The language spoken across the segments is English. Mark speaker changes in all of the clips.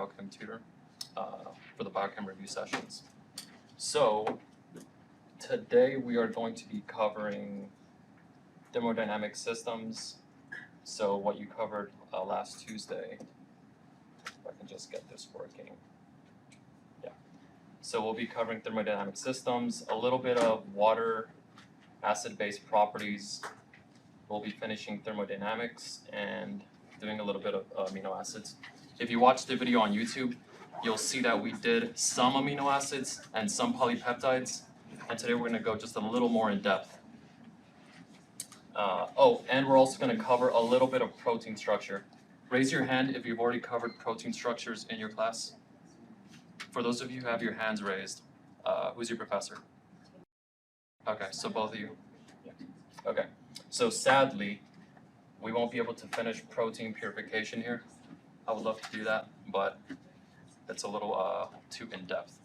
Speaker 1: biochem tutor for the biochem review sessions. So today we are going to be covering thermodynamic systems. So what you covered last Tuesday. If I can just get this working. Yeah. So we'll be covering thermodynamic systems, a little bit of water, acid-base properties. We'll be finishing thermodynamics and doing a little bit of amino acids. If you watch the video on YouTube, you'll see that we did some amino acids and some polypeptides, and today we're going to go just a little more in depth. And we're also going to cover a little bit of protein structure. Raise your hand if you've already covered protein structures in your class. For those of you who have your hands raised, who's your professor? Okay, so both of you. Okay, so sadly, we won't be able to finish protein purification here. I would love to do that, but it's a little too in-depth.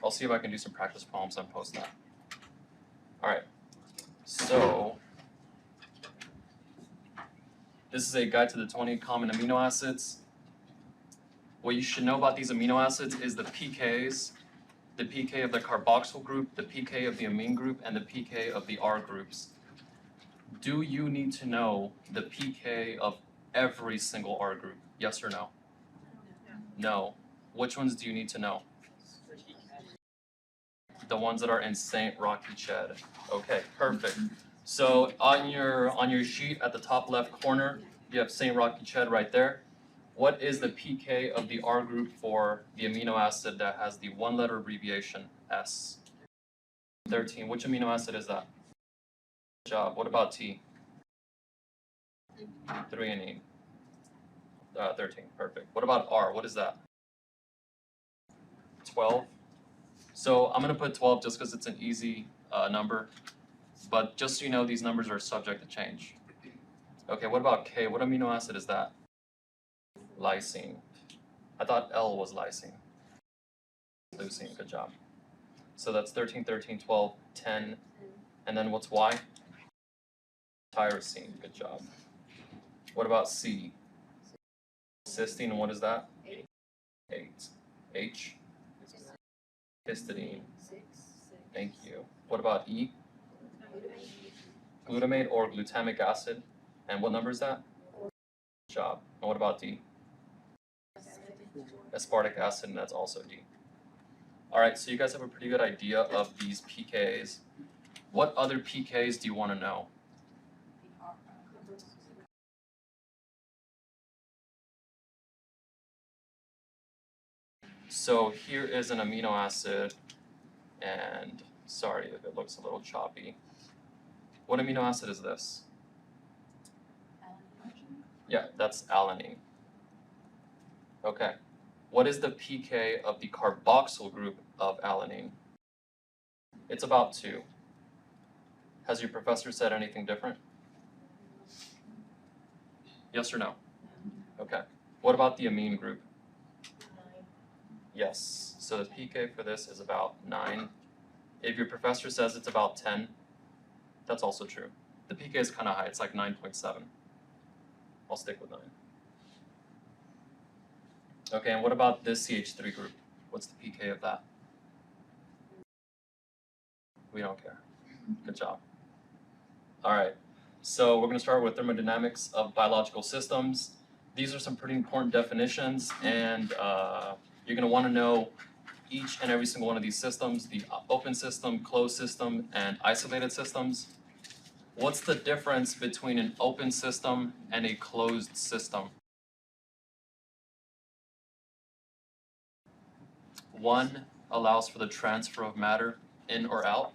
Speaker 1: I'll see if I can do some practice problems and post that. All right, so this is a guide to the 20 common amino acids. What you should know about these amino acids is the pKs, the pK of the carboxyl group, the pK of the amine group, and the pK of the R groups. Do you need to know the pK of every single R group? Yes or no? No. Which ones do you need to know? The ones that are in St. Rocky Ched. Okay, perfect. So on your sheet at the top left corner, you have St. Rocky Ched right there. What is the pK of the R group for the amino acid that has the one-letter abbreviation S? 13. Which amino acid is that? Good job. What about T? Threonine. 13. Perfect. What about R? What is that? 12. So I'm going to put 12 just because it's an easy number. But just so you know, these numbers are subject to change. Okay, what about K? What amino acid is that? Lysine. I thought L was lysine. Leucine, good job. So that's 13, 13, 12, 10. And then what's Y? Tyrosine, good job. What about C? Cysteine, and what is that? 8. H? Histidine. Thank you. What about E? Glutamate or glutamic acid. And what number is that? Good job. And what about D? Aspartic acid, and that's also D. All right, so you guys have a pretty good idea of these pKs. What other pKs do you want to know? So here is an amino acid, and sorry if it looks a little choppy. What amino acid is this? Yeah, that's alanine. Okay. What is the pK of the carboxyl group of alanine? It's about 2. Has your professor said anything different? Yes or no? Okay. What about the amine group? Yes. So the pK for this is about 9. If your professor says it's about 10, that's also true. The pK is kind of high. It's like 9.7. I'll stick with 9. Okay, and what about this CH3 group? What's the pK of that? We don't care. Good job. All right, so we're going to start with thermodynamics of biological systems. These are some pretty important definitions, and you're going to want to know each and every single one of these systems, the open system, closed system, and isolated systems. What's the difference between an open system and a closed system? One allows for the transfer of matter in or out.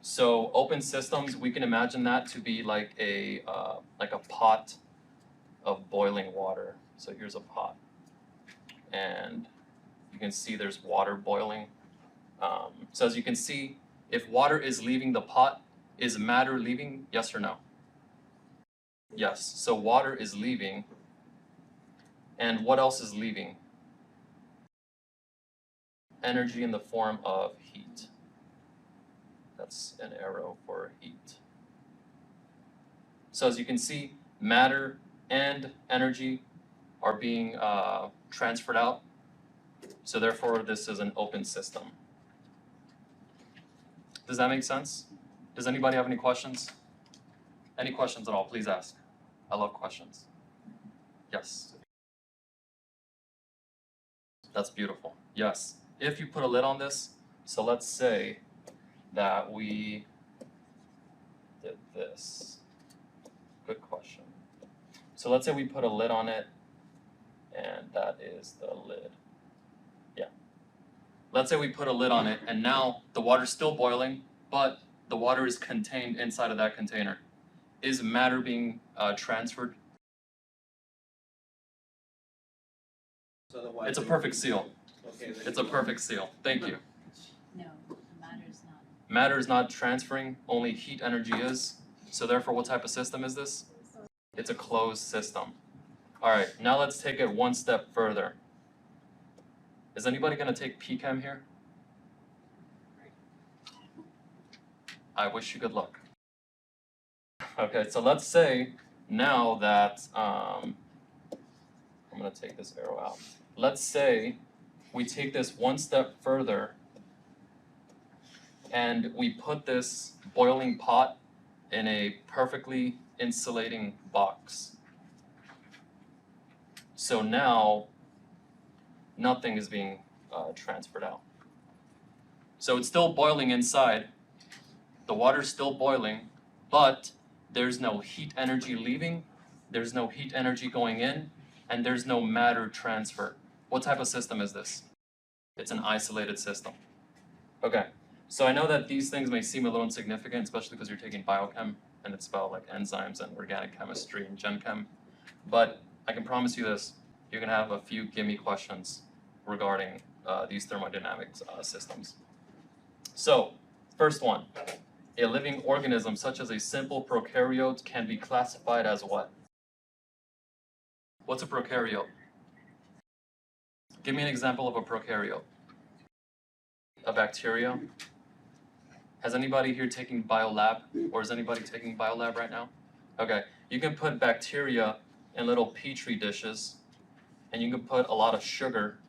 Speaker 1: So open systems, we can imagine that to be like a pot of boiling water. So here's a pot, and you can see there's water boiling. So as you can see, if water is leaving the pot, is matter leaving? Yes or no? Yes. So water is leaving, and what else is leaving? Energy in the form of heat. That's an arrow for heat. So as you can see, matter and energy are being transferred out. So therefore, this is an open system. Does that make sense? Does anybody have any questions? Any questions at all, please ask. I love questions. Yes. That's beautiful. Yes. If you put a lid on this, so let's say that we did this. Good question. So let's say we put a lid on it, and that is the lid. Yeah. Let's say we put a lid on it, and now the water's still boiling, but the water is contained inside of that container. Is matter being transferred? It's a perfect seal.
Speaker 2: Okay,
Speaker 1: It's a perfect seal. Thank you.
Speaker 3: No, matter is not.
Speaker 1: Matter is not transferring, only heat energy is. So therefore, what type of system is this? It's a closed system. All right, now let's take it one step further. Is anybody going to take Chem here? I wish you good luck. Okay, so let's say now that, I'm going to take this arrow out. Let's say we take this one step further and we put this boiling pot in a perfectly insulating box. So now nothing is being transferred out. So it's still boiling inside, the water's still boiling, but there's no heat energy leaving, there's no heat energy going in, and there's no matter transfer. What type of system is this? It's an isolated system. Okay, so I know that these things may seem a little insignificant, especially because you're taking biochem, and it's about like enzymes and organic chemistry and gen chem, but I can promise you this, you're gonna have a few gimme questions regarding these thermodynamics systems. So, first one, a living organism such as a simple prokaryote can be classified as what? What's a prokaryote? Give me an example of a prokaryote. A bacteria? Has anybody here taking biolab, or is anybody taking biolab right now? Okay, you can put bacteria in little petri dishes, and you can put a lot of sugar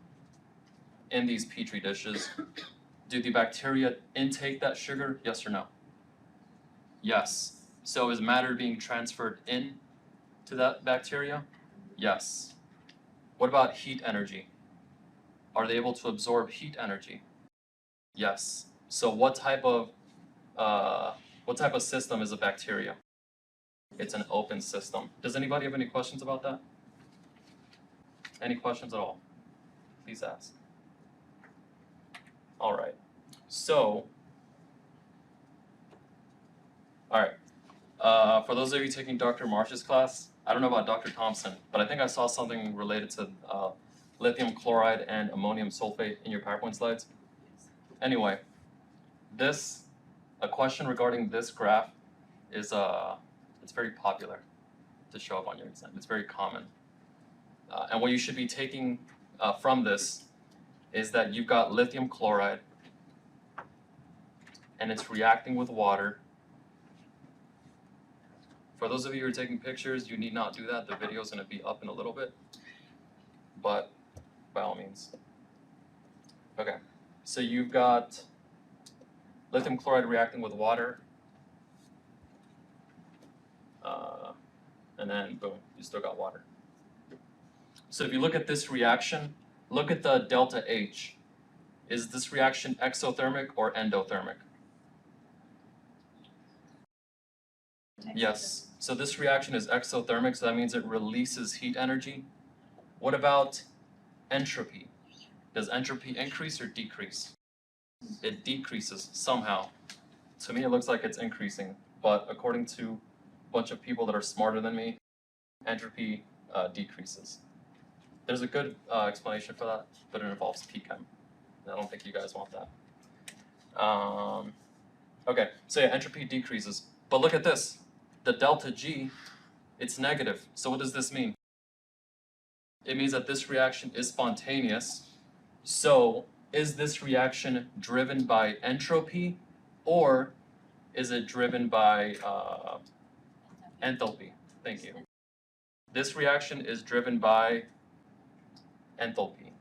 Speaker 1: in these petri dishes. Do the bacteria intake that sugar, yes or no? Yes. So is matter being transferred in to that bacteria? Yes. What about heat energy? Are they able to absorb heat energy? Yes. So what type of system is a bacteria? It's an open system. Does anybody have any questions about that? Any questions at all? Please ask. All right. So, all right. For those of you taking Dr. Marsh's class, I don't know about Dr. Thompson, but I think I saw something related to lithium chloride and ammonium sulfate in your PowerPoint slides. Anyway, a question regarding this graph is it's very popular to show up on your exam. It's very common. And what you should be taking from this is that you've got lithium chloride and it's reacting with water. For those of you who are taking pictures, you need not do that. The video is going to be up in a little bit, but by all means. Okay, so you've got lithium chloride reacting with water, and then boom, you still got water. So if you look at this reaction, look at the delta H. Is this reaction exothermic or endothermic? Yes. So this reaction is exothermic, so that means it releases heat energy. What about entropy? Does entropy increase or decrease? It decreases somehow. To me, it looks like it's increasing, but according to a bunch of people that are smarter than me, entropy decreases. There's a good explanation for that, but it involves Chem. I don't think you guys want that. Okay, so yeah, entropy decreases. But look at this. The delta G, it's negative. So what does this mean? It means that this reaction is spontaneous. So is this reaction driven by entropy, or is it driven by enthalpy? Thank you. This reaction is driven by enthalpy.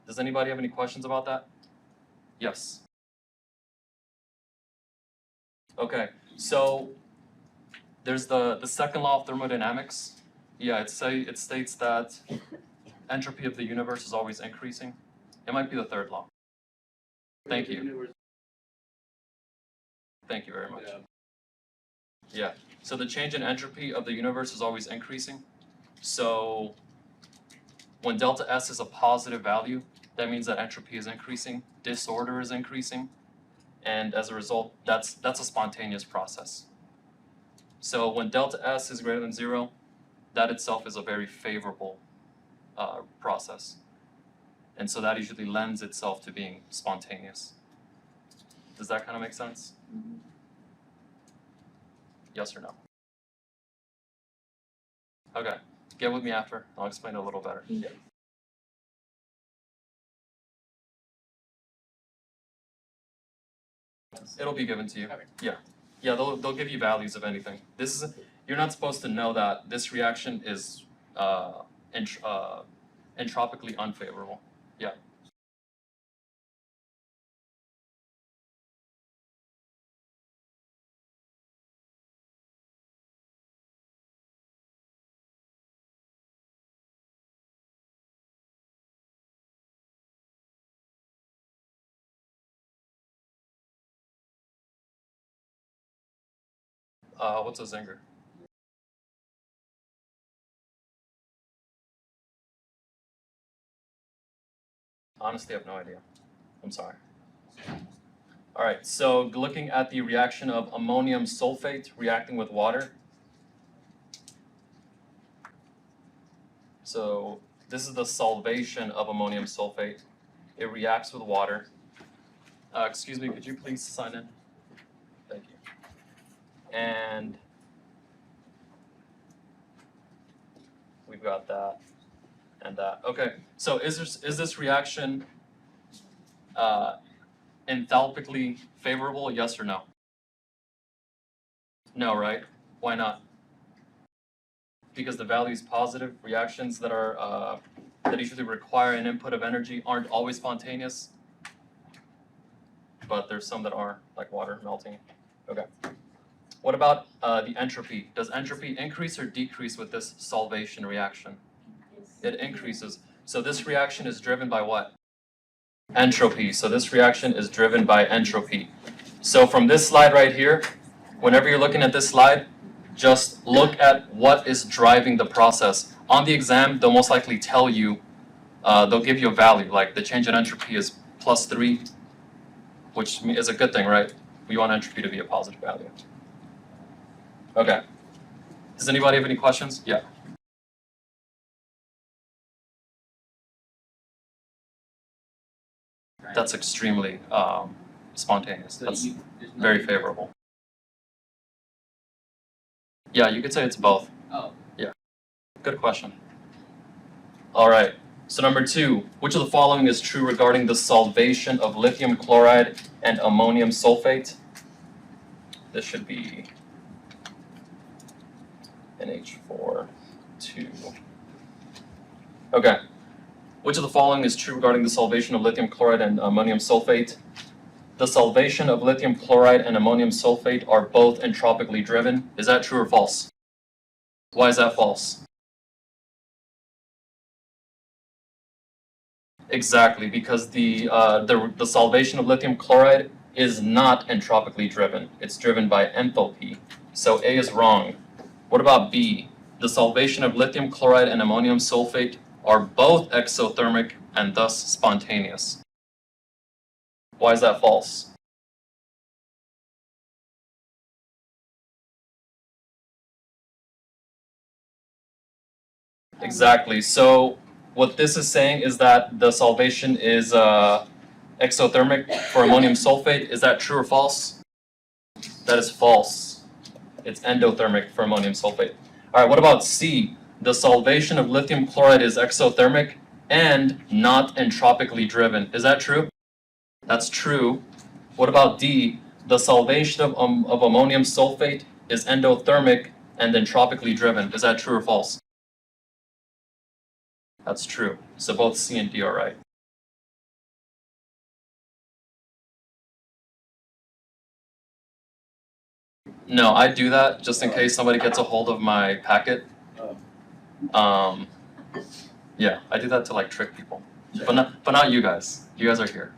Speaker 1: Does anybody have any questions about that? Yes. Okay, so there's the second law of thermodynamics. Yeah, it states that entropy of the universe is always increasing. It might be the third law. Thank you. Thank you very much. Yeah, so the change in entropy of the universe is always increasing. So when delta S is a positive value, that means that entropy is increasing, disorder is increasing, and as a result, that's a spontaneous process. So when delta S is greater than 0, that itself is a very favorable process. And so that usually lends itself to being spontaneous. Does that kind of make sense?
Speaker 3: Mm-hmm.
Speaker 1: Yes or no? Okay, get with me after. I'll explain it a little better. Yeah. It'll be given to you.
Speaker 2: Okay.
Speaker 1: Yeah. Yeah, they'll give you values of anything. This is, you're not supposed to know that this reaction is entropically unfavorable. Yeah. What's a zinger? Honestly, I have no idea. I'm sorry. All right, so looking at the reaction of ammonium sulfate reacting with water. So this is the solvation of ammonium sulfate. It reacts with water. Excuse me, could you please sign in? Thank you. And we've got that and that. Okay, so is this reaction enthalpically favorable, yes or no? No, right? Why not? Because the value is positive. Reactions that are that usually require an input of energy aren't always spontaneous, but there's some that are, like water melting. Okay. What about the entropy? Does entropy increase or decrease with this solvation reaction? It increases. So this reaction is driven by what? Entropy. So this reaction is driven by entropy. So from this slide right here, whenever you're looking at this slide, just look at what is driving the process. On the exam, they'll most likely tell you, they'll give you a value, like the change in entropy is +3, which is a good thing, right? We want entropy to be a positive value. Okay. Does anybody have any questions? Yeah. That's extremely spontaneous. That's very favorable. Yeah, you could say it's both.
Speaker 2: Oh.
Speaker 1: Yeah. Good question. All right. So number 2, which of the following is true regarding the solvation of lithium chloride and ammonium sulfate? This should be NH4, 2. Okay. Which of the following is true regarding the solvation of lithium chloride and ammonium sulfate? The solvation of lithium chloride and ammonium sulfate are both entropically driven. Is that true or false? Why is that false? Exactly, because the solvation of lithium chloride is not entropically driven. It's driven by enthalpy. So A is wrong. What about B? The solvation of lithium chloride and ammonium sulfate are both exothermic and thus spontaneous. Why is that false? Exactly. So what this is saying is that the solvation is exothermic for ammonium sulfate. Is that true or false? That is false. It's endothermic for ammonium sulfate. All right, what about C? The solvation of lithium chloride is exothermic and not entropically driven. Is that true? That's true. What about D? The solvation of ammonium sulfate is endothermic and entropically driven. Is that true or false? That's true. So both C and D are right. No, I do that just in case somebody gets a hold of my packet. Yeah, I do that to like trick people, but not you guys. You guys are here.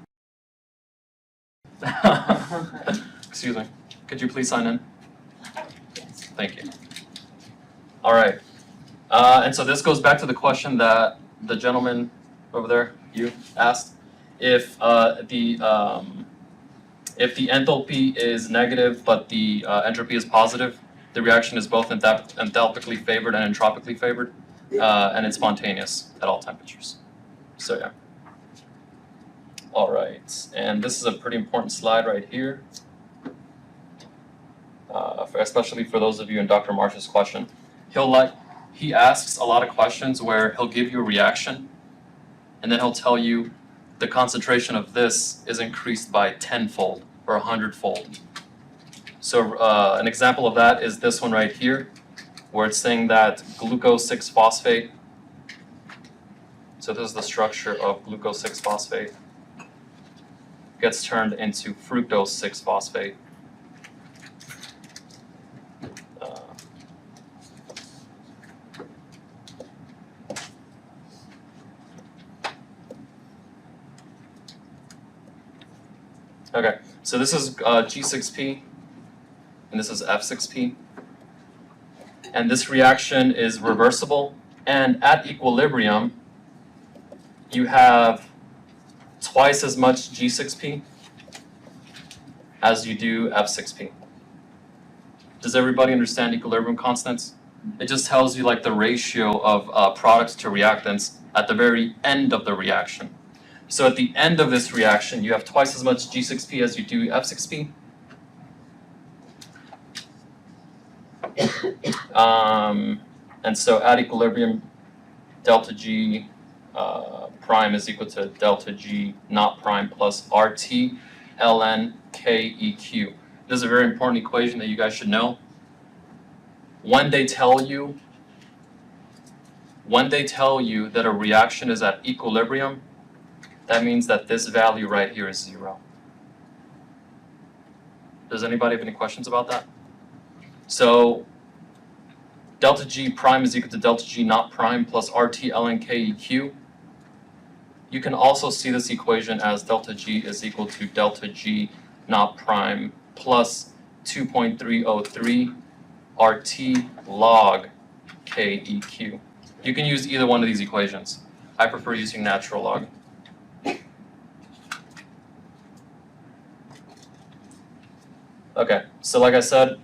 Speaker 1: Excuse me. Could you please sign in?
Speaker 3: Yes.
Speaker 1: Thank you. All right. And so this goes back to the question that the gentleman over there, you asked, if the enthalpy is negative but the entropy is positive, the reaction is both enthalpically favored and entropically favored, and it's spontaneous at all temperatures. So yeah. All right, and this is a pretty important slide right here, especially for those of you in Dr. Marsh's question. He asks a lot of questions where he'll give you a reaction, and then he'll tell you the concentration of this is increased by 10-fold or 100-fold. So an example of that is this one right here, where it's saying that glucose 6-phosphate, so this is the structure of glucose 6-phosphate, gets turned into fructose 6-phosphate. Okay, so this is G6P, and this is F6P. And this reaction is reversible, and at equilibrium, you have twice as much G6P as you do F6P. Does everybody understand equilibrium constants? It just tells you like the ratio of products to reactants at the very end of the reaction. So at the end of this reaction, you have twice as much G6P as you do F6P. And so at equilibrium, delta G prime is equal to delta G naught prime plus RT ln KEQ. This is a very important equation that you guys should know. When they tell you that a reaction is at equilibrium, that means that this value right here is 0. Does anybody have any questions about that? So delta G prime is equal to delta G naught prime plus RT ln KEQ. You can also see this equation as delta G is equal to delta G naught prime plus 2.303 RT log KEQ. You can use either one of these equations. I prefer using natural log. Okay, so like I said,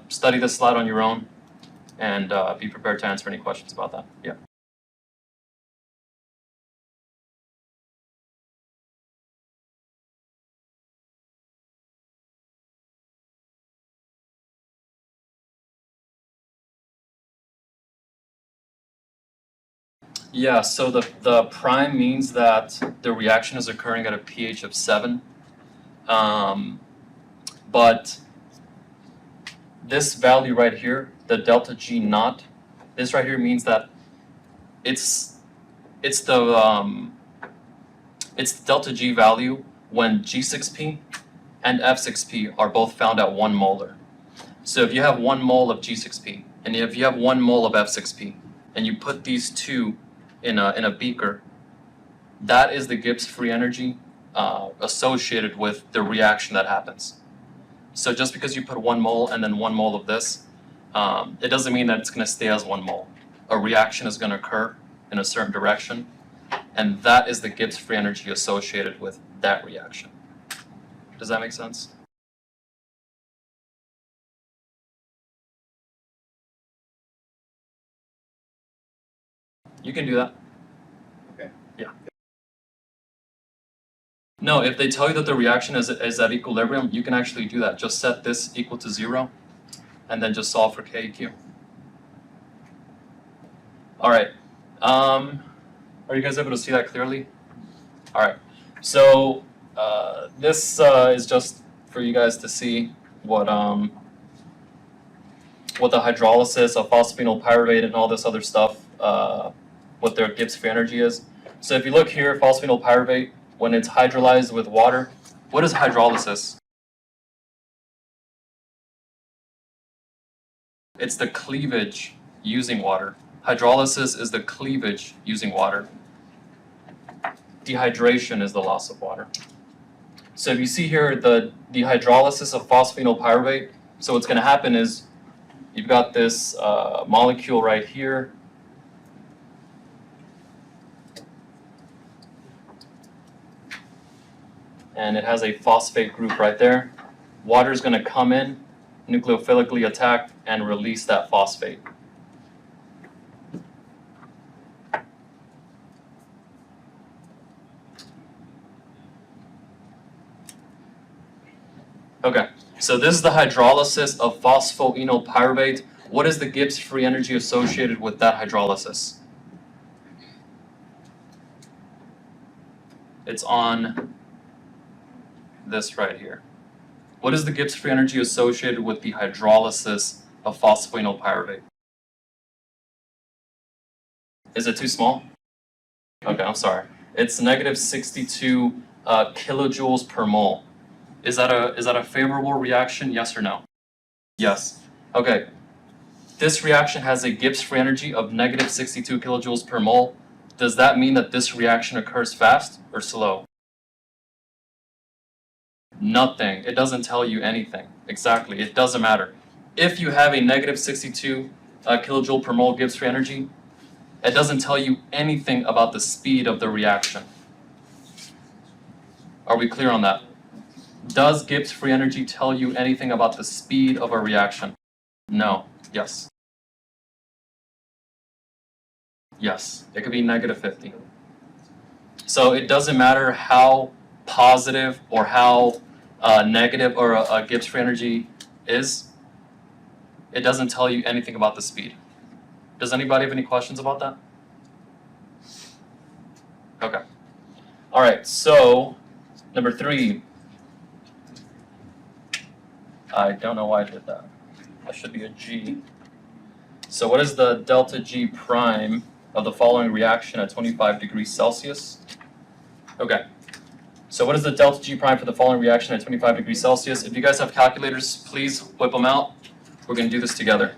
Speaker 1: study this slide on your own and be prepared to answer any questions about that. Yeah. Yeah, so the prime means that the reaction is occurring at a pH of 7. But this value right here, the delta G naught, this right here means that it's the delta G value when G6P and F6P are both found at 1 molar. So if you have 1 mole of G6P and if you have 1 mole of F6P and you put these two in a beaker, that is the Gibbs free energy associated with the reaction that happens. So just because you put 1 mole and then 1 mole of this, it doesn't mean that it's going to stay as 1 mole. A reaction is going to occur in a certain direction, and that is the Gibbs free energy associated with that reaction. Does that make sense? You can do that.
Speaker 2: Okay.
Speaker 1: Yeah. No, if they tell you that the reaction is at equilibrium, you can actually do that. Just set this equal to 0, and then just solve for KEQ. All right. Are you guys able to see that clearly? All right. So this is just for you guys to see what the hydrolysis of phosphoenol pyruvate and all this other stuff, what their Gibbs free energy is. So if you look here, phosphoenol pyruvate, when it's hydrolyzed with water, what is hydrolysis? It's the cleavage using water. Hydrolysis is the cleavage using water. Dehydration is the loss of water. So if you see here the hydrolysis of phosphoenol pyruvate, so what's going to happen is you've got this molecule right here. And it has a phosphate group right there. Water is going to come in, nucleophilically attack, and release that phosphate. Okay, so this is the hydrolysis of phosphoenol pyruvate. What is the Gibbs free energy associated with that hydrolysis? It's on this right here. What is the Gibbs free energy associated with the hydrolysis of phosphoenol pyruvate? Is it too small? Okay, I'm sorry. It's negative 62 kilojoules per mole. Is that a favorable reaction, yes or no? Yes. Okay. This reaction has a Gibbs free energy of negative 62 kilojoules per mole. Does that mean that this reaction occurs fast or slow? Nothing. It doesn't tell you anything. Exactly. It doesn't matter. If you have a negative 62 kilojoule per mole Gibbs free energy, it doesn't tell you anything about the speed of the reaction. Are we clear on that? Does Gibbs free energy tell you anything about the speed of a reaction? No. Yes. Yes. It could be negative 50. So it doesn't matter how positive or how negative or a Gibbs free energy is. It doesn't tell you anything about the speed. Does anybody have any questions about that? Okay. All right, so number 3. I don't know why I did that. That should be a G. So what is the delta G prime of the following reaction at 25 degrees Celsius? Okay. So what is the delta G prime for the following reaction at 25 degrees Celsius? If you guys have calculators, please whip them out. We're going to do this together.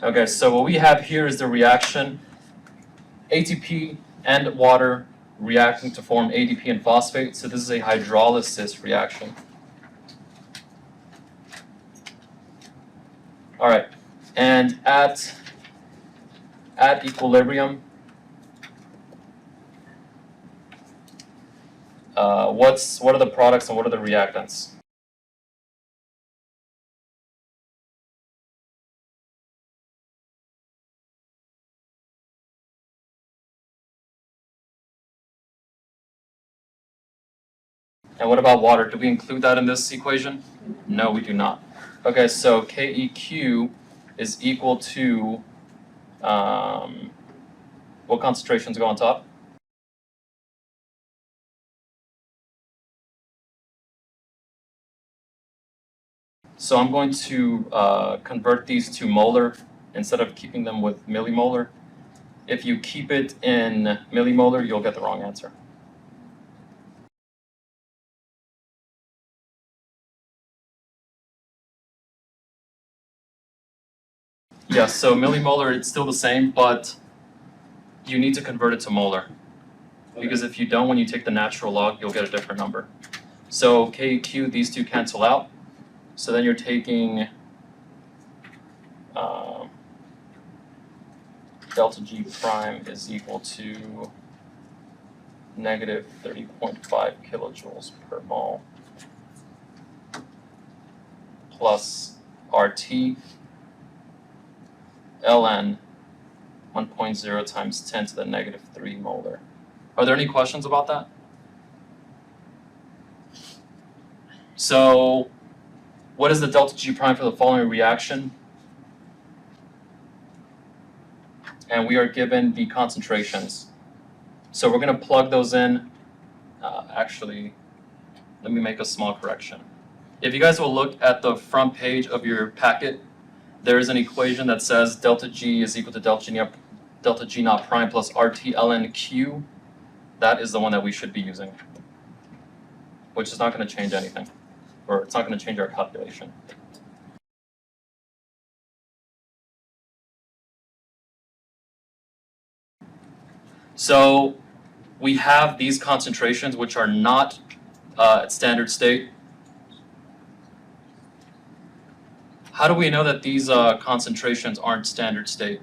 Speaker 1: Okay, so what we have here is the reaction. ATP and water reacting to form ADP and phosphate. So this is a hydrolysis reaction. All right, and at equilibrium, what are the products and what are the reactants? And what about water? Do we include that in this equation? No, we do not. Okay, so KEQ is equal to, what concentrations go on top? So I'm going to convert these to molar instead of keeping them with millimolar. If you keep it in millimolar, you'll get the wrong answer. Yes, so millimolar, it's still the same, but you need to convert it to molar. Because if you don't, when you take the natural log, you'll get a different number. So KQ, these two cancel out. So then you're taking delta G prime is equal to negative 30.5 kilojoules per mole plus RT ln 1.0 times 10 to the negative 3 molar. Are there any questions about that? So what is the delta G prime for the following reaction? and we are given the concentrations. So we're going to plug those in. Actually, let me make a small correction. If you guys will look at the front page of your packet, there is an equation that says delta G is equal to delta G naught prime plus RT ln Q. That is the one that we should be using, which is not going to change anything, or it's not going to change our calculation. So we have these concentrations which are not at standard state. How do we know that these concentrations aren't standard state?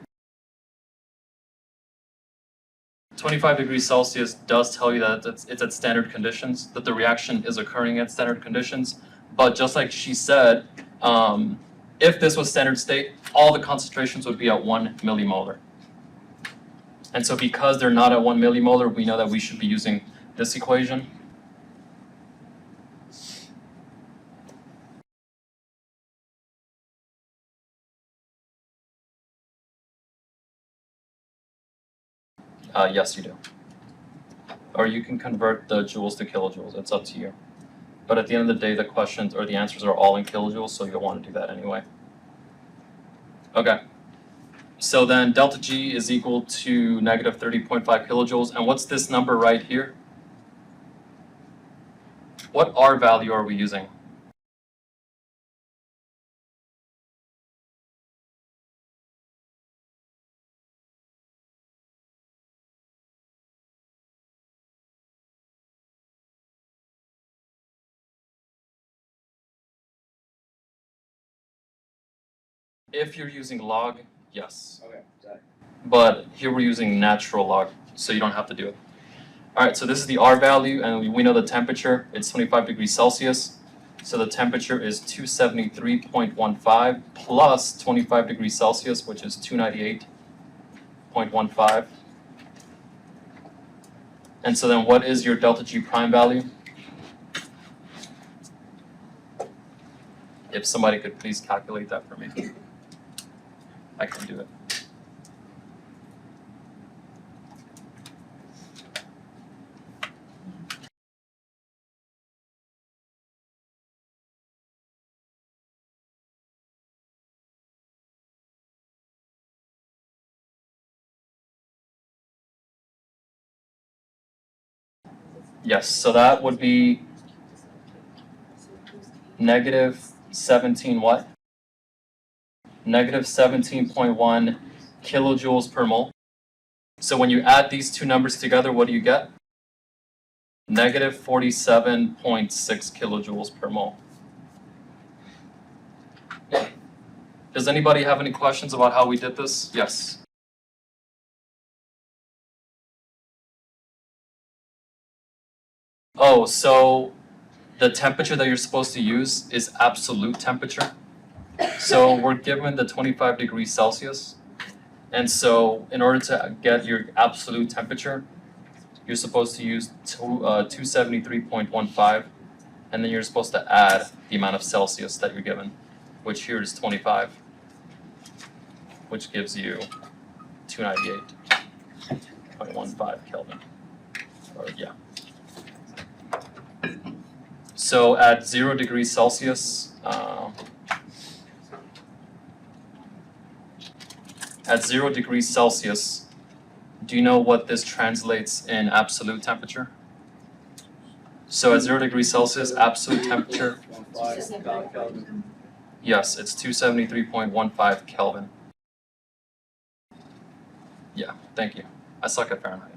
Speaker 1: 25 degrees Celsius does tell you that it's at standard conditions, that the reaction is occurring at standard conditions. But just like she said, if this was standard state, all the concentrations would be at 1 millimolar. And so because they're not at 1 millimolar, we know that we should be using this equation. Yes, you do. Or you can convert the joules to kilojoules. It's up to you. But at the end of the day, the questions or the answers are all in kilojoules, so you'll want to do that anyway. Okay. So then delta G is equal to negative 30.5 kilojoules. And what's this number right here? What R value are we using? If you're using log, yes.
Speaker 2: Okay, got it.
Speaker 1: But here we're using natural log, so you don't have to do it. All right, so this is the R value, and we know the temperature. It's 25 degrees Celsius. So the temperature is 273.15 plus 25 degrees Celsius, which is 298.15. And so then what is your delta G prime value? If somebody could please calculate that for me. I can do it. Yes, so that would be negative 17 what? Negative 17.1 kilojoules per mole. So when you add these two numbers together, what do you get? Negative 47.6 kilojoules per mole. Does anybody have any questions about how we did this? Yes. Oh, so the temperature that you're supposed to use is absolute temperature. So we're given the 25 degrees Celsius. And so in order to get your absolute temperature, you're supposed to use 273.15, and then you're supposed to add the amount of Celsius that you're given, which here is 25, which gives you 298.15 Kelvin. Or yeah. So at 0 degrees Celsius, at 0 degrees Celsius, do you know what this translates in absolute temperature? So at 0 degrees Celsius, absolute temperature, yes, it's 273.15 Kelvin. Yeah, thank you. I suck at Fahrenheit.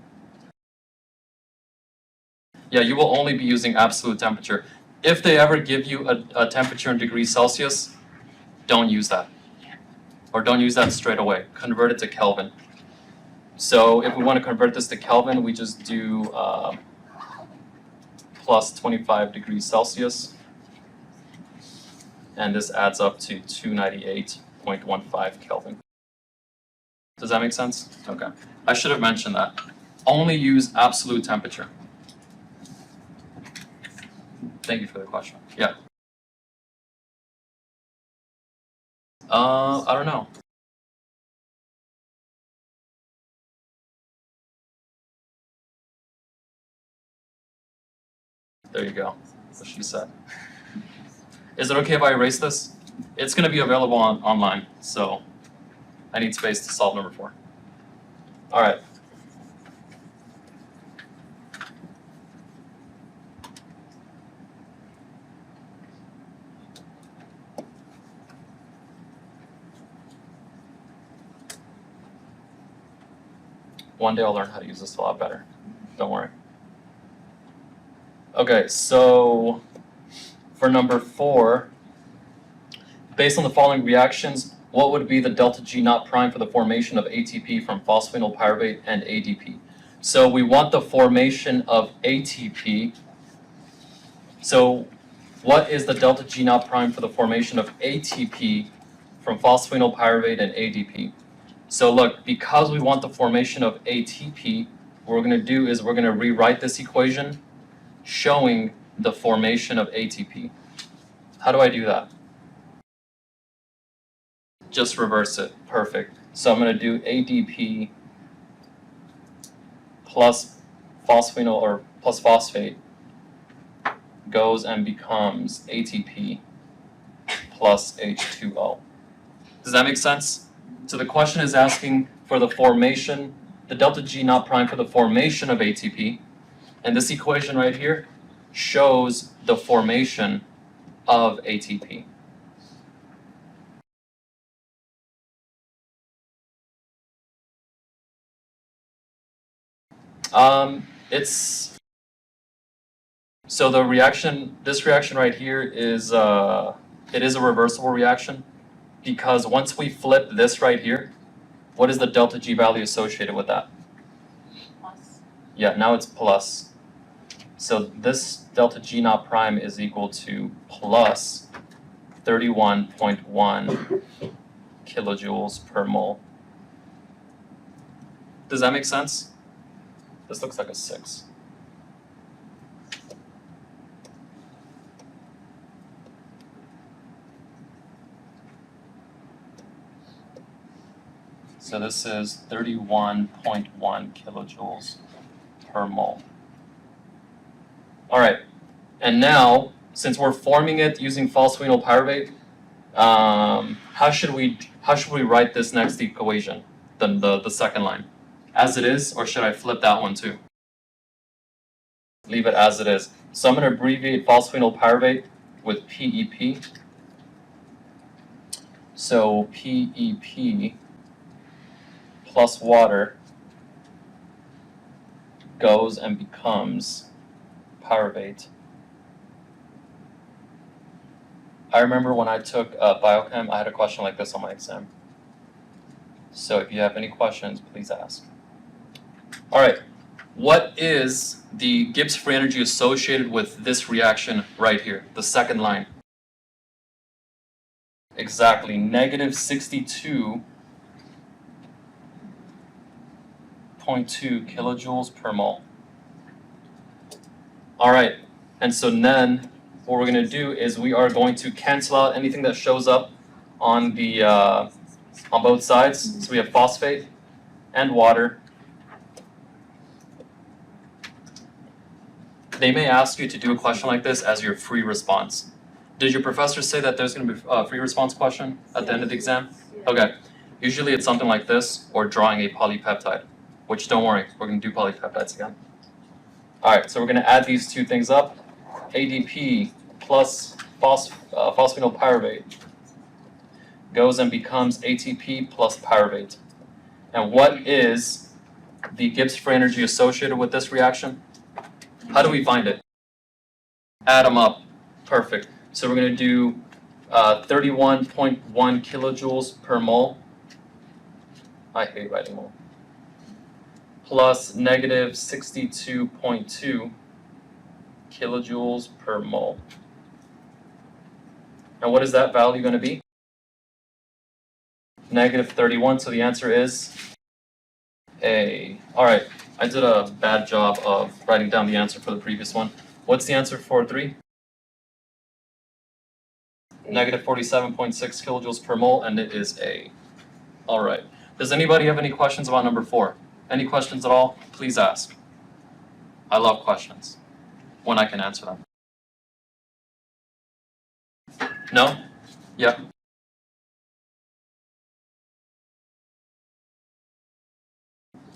Speaker 1: Yeah, you will only be using absolute temperature. If they ever give you a temperature in degrees Celsius, don't use that. Or don't use that straight away. Convert it to Kelvin. So if we want to convert this to Kelvin, we just do plus 25 degrees Celsius. And this adds up to 298.15 Kelvin. Does that make sense? Okay. I should have mentioned that. Only use absolute temperature. Thank you for the question. Yeah. I don't know. There you go. That's what she said. Is it okay if I erase this? It's going to be available online, so I need space to solve number 4. All right. One day I'll learn how to use this a lot better. Don't worry. Okay, so for number 4, based on the following reactions, what would be the delta G naught prime for the formation of ATP from phosphoenol pyruvate and ADP? So we want the formation of ATP. So what is the delta G naught prime for the formation of ATP from phosphoenol pyruvate and ADP? So look, because we want the formation of ATP, what we're going to do is we're going to rewrite this equation showing the formation of ATP. How do I do that? Just reverse it. Perfect. So I'm going to do ADP plus phosphoenol or plus phosphate goes and becomes ATP plus H2O. Does that make sense? So the question is asking for the formation, the delta G naught prime for the formation of ATP, and this equation right here shows the formation of ATP. It's so the reaction. This reaction right here is it is a reversible reaction because once we flip this right here, what is the delta G value associated with that?
Speaker 3: Plus.
Speaker 1: Yeah, now it's plus. So this delta G naught prime is equal to plus 31.1 kilojoules per mole. Does that make sense? This looks like a 6. So this is 31.1 kilojoules per mole. All right, and now, since we're forming it using phosphoenol pyruvate, how should we write this next equation, the second line? As it is, or should I flip that one too? Leave it as it is. So I'm going to abbreviate phosphoenol pyruvate with PEP. So PEP plus water goes and becomes pyruvate. I remember when I took biochem, I had a question like this on my exam. So if you have any questions, please ask. All right, what is the Gibbs free energy associated with this reaction right here, the second line? Exactly, negative 62.2 kilojoules per mole. All right, and so then what we're going to do is we are going to cancel out anything that shows up on the on both sides. So we have phosphate and water. They may ask you to do a question like this as your free response. Did your professor say that there's going to be a free response question at the end of the exam? Okay. Usually it's something like this or drawing a polypeptide, which don't worry, we're going to do polypeptides again. All right, so we're going to add these two things up. ADP plus phosphoenol pyruvate goes and becomes ATP plus pyruvate. And what is the Gibbs free energy associated with this reaction? How do we find it? Add them up. Perfect. So we're going to do 31.1 kilojoules per mole. I hate writing mole. Plus negative 62.2 kilojoules per mole. And what is that value going to be? Negative 31, so the answer is A. All right, I did a bad job of writing down the answer for the previous one. What's the answer for 3? Negative 47.6 kilojoules per mole, and it is A. All right. Does anybody have any questions about number 4? Any questions at all? Please ask. I love questions. when I can answer them. No? Yeah.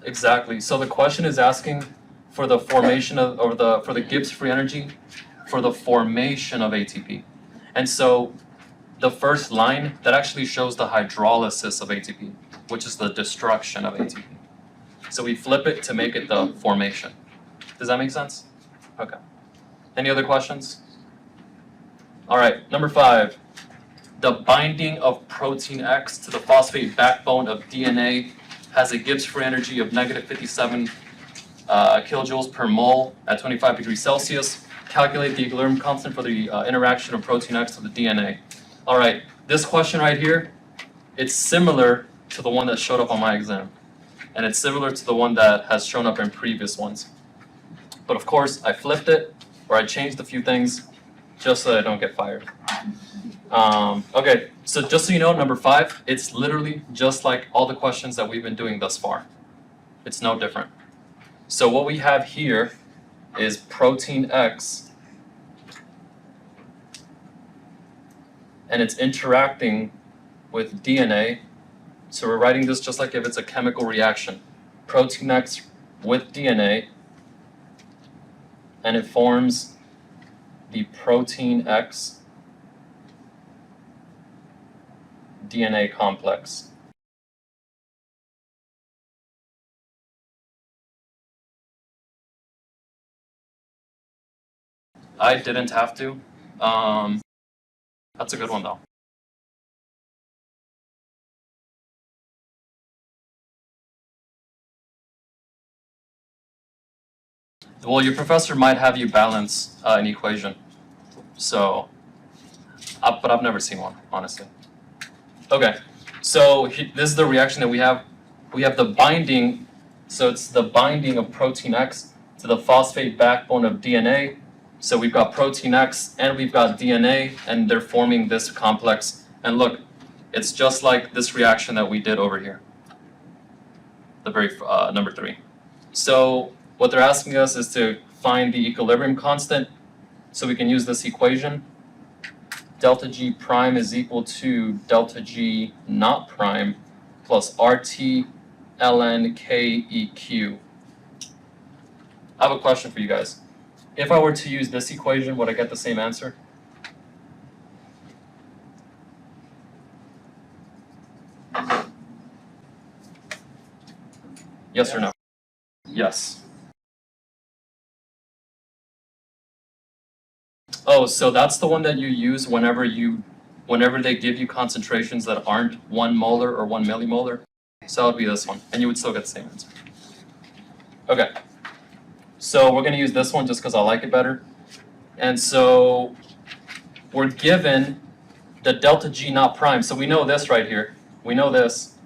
Speaker 1: Exactly. So the question is asking for the formation of, or for the Gibbs free energy for the formation of ATP. And so the first line, that actually shows the hydrolysis of ATP, which is the destruction of ATP. So we flip it to make it the formation. Does that make sense? Okay. Any other questions? All right, number 5. The binding of protein X to the phosphate backbone of DNA has a Gibbs free energy of negative 57 kilojoules per mole at 25 degrees Celsius. Calculate the equilibrium constant for the interaction of protein X to the DNA. All right, this question right here, it's similar to the one that showed up on my exam. And it's similar to the one that has shown up in previous ones. But of course, I flipped it, or I changed a few things, just so I don't get fired. Okay, so just so you know, number 5, it's literally just like all the questions that we've been doing thus far. It's no different. So what we have here is protein X, and it's interacting with DNA. So we're writing this just like if it's a chemical reaction. Protein X with DNA, and it forms the protein X DNA complex. I didn't have to. That's a good one though. Well, your professor might have you balance an equation. So, but I've never seen one, honestly. Okay, so this is the reaction that we have. We have the binding, so it's the binding of protein X to the phosphate backbone of DNA. So we've got protein X and we've got DNA, and they're forming this complex. And look, it's just like this reaction that we did over here, the very number 3. So what they're asking us is to find the equilibrium constant, so we can use this equation. Delta G prime is equal to delta G naught prime plus RT ln KEQ. I have a question for you guys. If I were to use this equation, would I get the same answer? Yes or no? Yes. Oh, so that's the one that you use whenever they give you concentrations that aren't 1 molar or 1 millimolar. So that would be this one, and you would still get the same answer. Okay. So we're going to use this one just because I like it better. And so we're given the delta G naught prime. So we know this right here. We know this.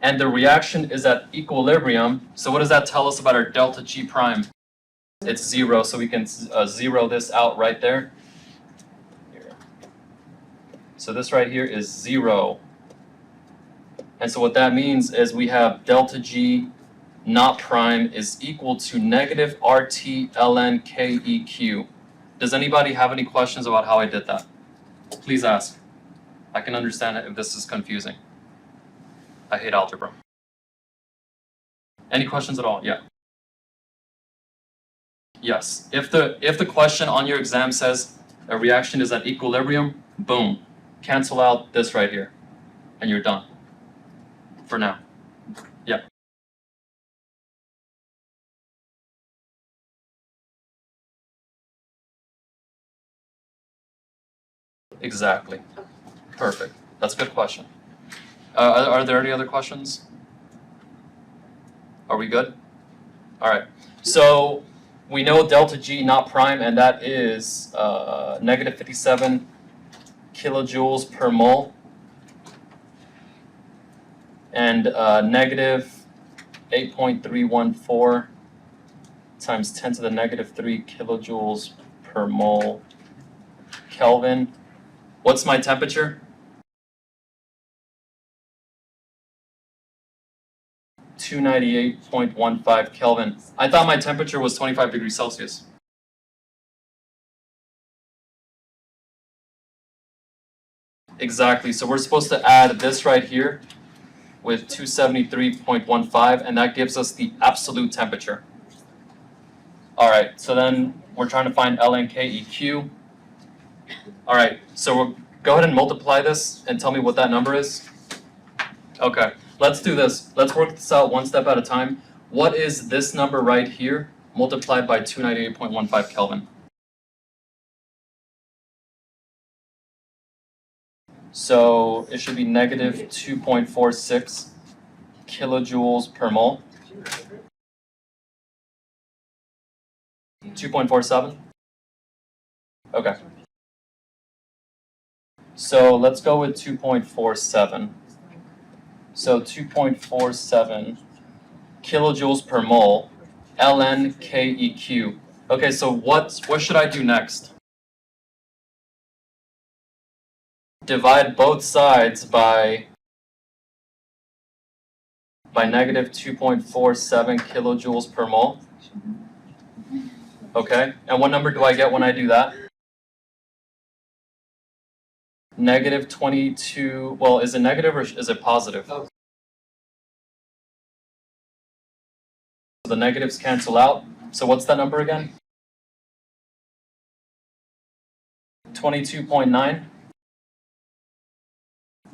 Speaker 1: And the reaction is at equilibrium. So what does that tell us about our delta G prime? It's 0, so we can zero this out right there. Here. So this right here is 0. And so what that means is we have delta G naught prime is equal to negative RT ln KEQ. Does anybody have any questions about how I did that? Please ask. I can understand it if this is confusing. I hate algebra. Any questions at all? Yeah. Yes. If the question on your exam says a reaction is at equilibrium, boom, cancel out this right here, and you're done. For now. Yeah. Exactly. Perfect. That's a good question. Are there any other questions? Are we good? All right. So we know delta G naught prime, and that is negative 57 kilojoules per mole, and negative 8.314 times 10 to the negative 3 kilojoules per mole Kelvin. What's my temperature? 298.15 Kelvin. I thought my temperature was 25 degrees Celsius. Exactly, so we're supposed to add this right here with 273.15, and that gives us the absolute temperature. Alright, so then we're trying to find ln KEQ. Alright, so we'll go ahead and multiply this and tell me what that number is. Okay, let's do this. Let's work this out one step at a time. What is this number right here multiplied by 298.15 Kelvin? So it should be negative 2.46 kilojoules per mole. 2.47? Okay. So let's go with 2.47. So 2.47 kilojoules per mole, ln KEQ. Okay, so what should I do next? Divide both sides by negative 2.47 kilojoules per mole. Okay, and what number do I get when I do that? Negative 22, well, is it negative or is it positive? Oh. The negatives cancel out. So what's that number again? 22.9.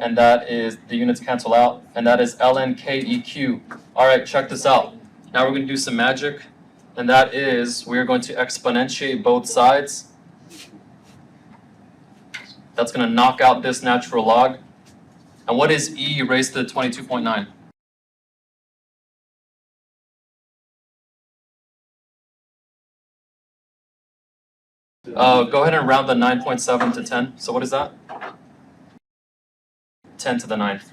Speaker 1: And that is, the units cancel out, and that is ln KEQ. Alright, check this out. Now we're going to do some magic, and that is, we're going to exponentiate both sides. That's going to knock out this natural log. And what is e raised to the 22.9? Go ahead and round the 9.7 to 10. So what is that? 10 to the 9th.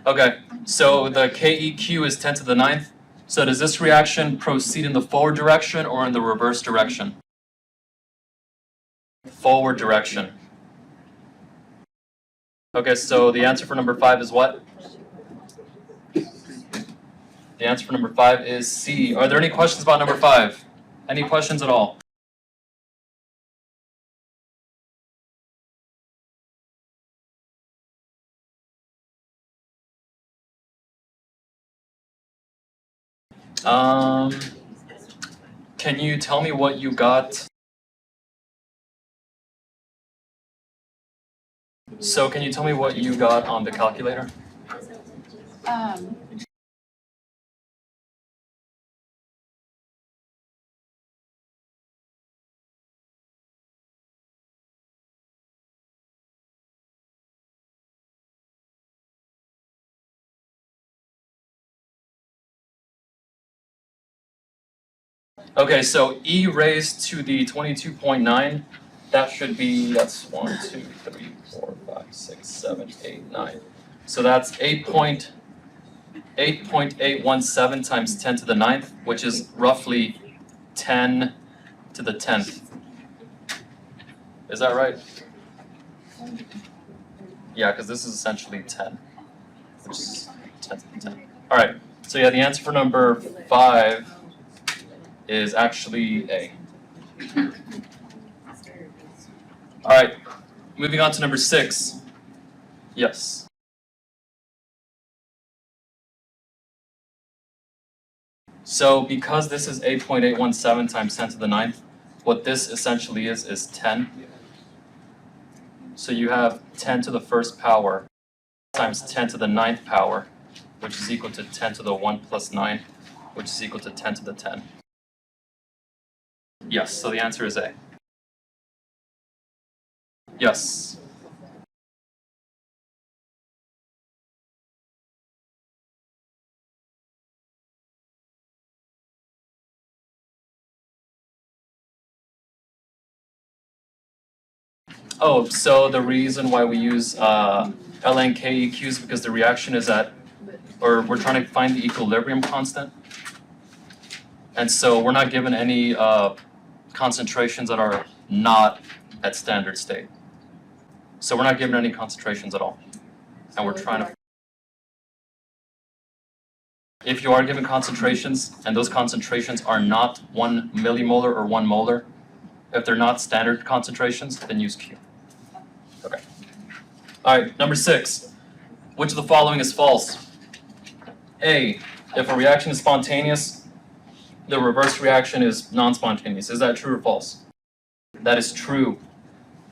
Speaker 1: Okay, so the KEQ is 10 to the 9th. So does this reaction proceed in the forward direction or in the reverse direction? Forward direction. Okay, so the answer for number 5 is what? The answer for number 5 is C. Are there any questions about number 5? Any questions at all? Can you tell me what you got? So can you tell me what you got on the calculator? Okay, so e raised to the 22.9, that should be, that's 1, 2, 3, 4, 5, 6, 7, 8, 9. So that's 8.817 times 10 to the 9th, which is roughly 10 to the 10th. Is that right? Yeah, because this is essentially 10, which is 10 to the 10th. All right, so yeah, the answer for number 5 is actually A. All right, moving on to number 6. Yes. So because this is 8.817 times 10 to the 9th, what this essentially is 10. So you have 10 to the first power times 10 to the 9th power, which is equal to 10 to the 1 plus 9, which is equal to 10 to the 10. Yes, so the answer is A. Yes. Oh, so the reason why we use ln KEQ is because the reaction is at, or we're trying to find the equilibrium constant. And so we're not given any concentrations that are not at standard state. So we're not given any concentrations at all. And we're trying to... If you are given concentrations and those concentrations are not 1 millimolar or 1 molar, if they're not standard concentrations, then use Q. Okay. All right, number 6. Which of the following is false? A, if a reaction is spontaneous, the reverse reaction is non-spontaneous. Is that true or false? That is true.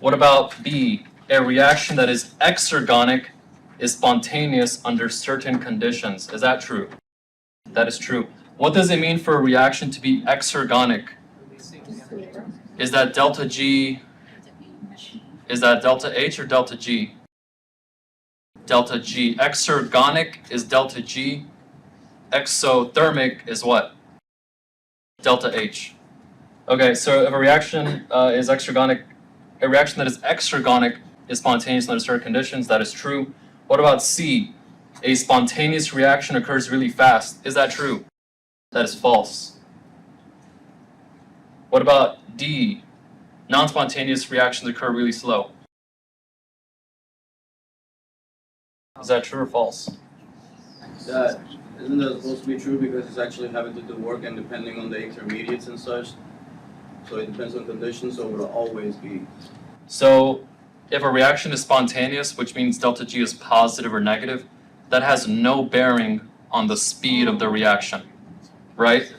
Speaker 1: What about B, a reaction that is exergonic is spontaneous under certain conditions. Is that true? That is true. What does it mean for a reaction to be exergonic? Is that delta G, is that delta H or delta G? Delta G. Exergonic is delta G. Exothermic is what? Delta H. Okay, so if a reaction is exergonic, a reaction that is exergonic is spontaneous under certain conditions. That is true. What about C? A spontaneous reaction occurs really fast. Is that true? That is false. What about D? Non-spontaneous reactions occur really slow. Is that true or false?
Speaker 2: Isn't that supposed to be true because it's actually having to do work and depending on the intermediates and such? So it depends on conditions, so it will always be.
Speaker 1: So if a reaction is spontaneous, which means delta G is positive or negative, that has no bearing on the speed of the reaction, right?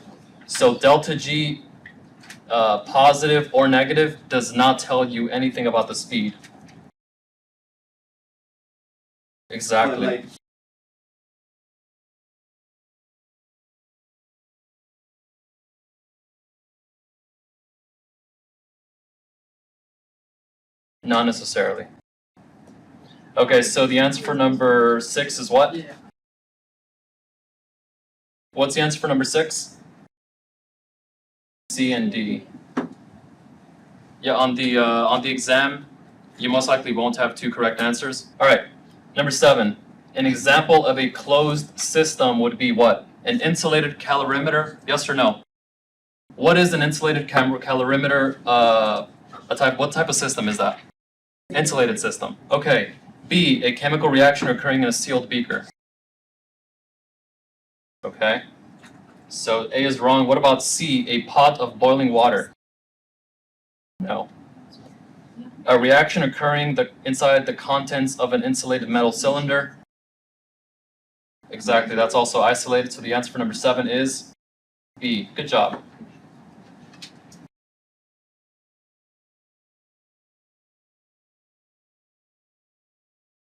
Speaker 1: So delta G, positive or negative, does not tell you anything about the speed. Exactly.
Speaker 2: But like,
Speaker 1: Not necessarily. Okay, so the answer for number 6 is what?
Speaker 4: Yeah.
Speaker 1: What's the answer for number 6? C and D. Yeah, on the exam, you most likely won't have 2 correct answers. All right, number 7. An example of a closed system would be what? An insulated calorimeter? Yes or no? What is an insulated calorimeter? What type of system is that? Insulated system. Okay. B, a chemical reaction occurring in a sealed beaker. Okay. So A is wrong. What about C, a pot of boiling water? No. A reaction occurring inside the contents of an insulated metal cylinder. Exactly, that's also isolated. So the answer for number 7 is B. Good job.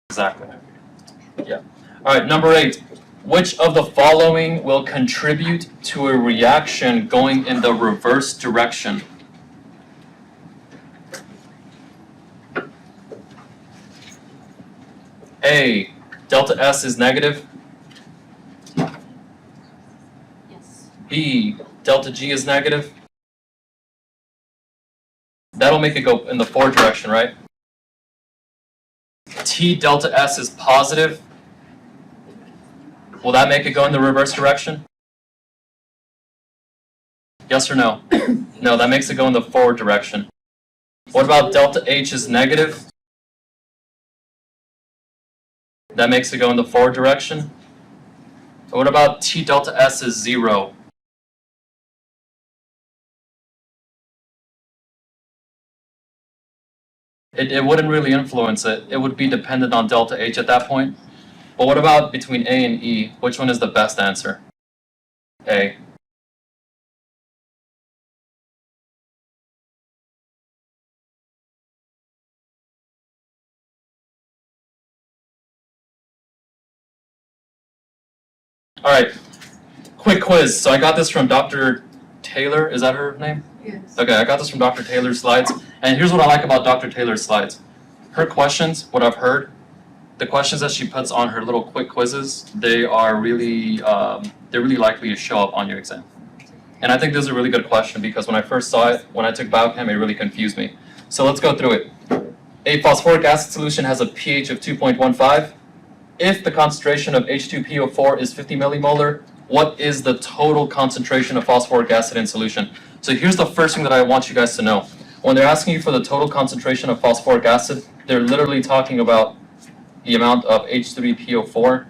Speaker 1: Exactly. Yeah. All right, number 8. Which of the following will contribute to a reaction going in the reverse direction? A, delta S is negative.
Speaker 3: Yes.
Speaker 1: B, delta G is negative. That'll make it go in the forward direction, right? T delta S is positive. Will that make it go in the reverse direction? Yes or no? No, that makes it go in the forward direction. What about delta H is negative? That makes it go in the forward direction. What about T delta S is 0? It wouldn't really influence it. It would be dependent on delta H at that point. But what about between A and E? Which one is the best answer? A. All right, quick quiz. So I got this from Dr. Taylor. Is that her name?
Speaker 4: Yes.
Speaker 1: Okay, I got this from Dr. Taylor's slides. And here's what I like about Dr. Taylor's slides. Her questions, what I've heard, the questions that she puts on her little quick quizzes, they are really, they're really likely to show up on your exam. And I think this is a really good question because when I first saw it, when I took biochem, it really confused me. So let's go through it. A phosphoric acid solution has a pH of 2.15. If the concentration of H2PO4 is 50 millimolar, what is the total concentration of phosphoric acid in solution? So here's the first thing that I want you guys to know. When they're asking you for the total concentration of phosphoric acid, they're literally talking about the amount of H3PO4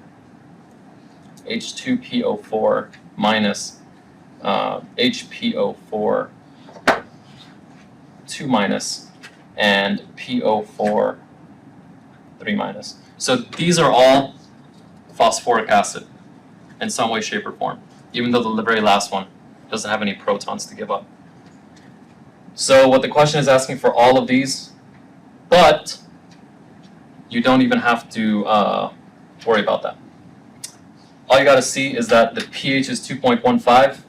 Speaker 1: H2PO4 minus HPO4 2 minus and PO4 3 minus. So these are all phosphoric acid in some way, shape, or form, even though the very last one doesn't have any protons to give up. So what the question is asking for all of these, but you don't even have to worry about that. All you got to see is that the pH is 2.15,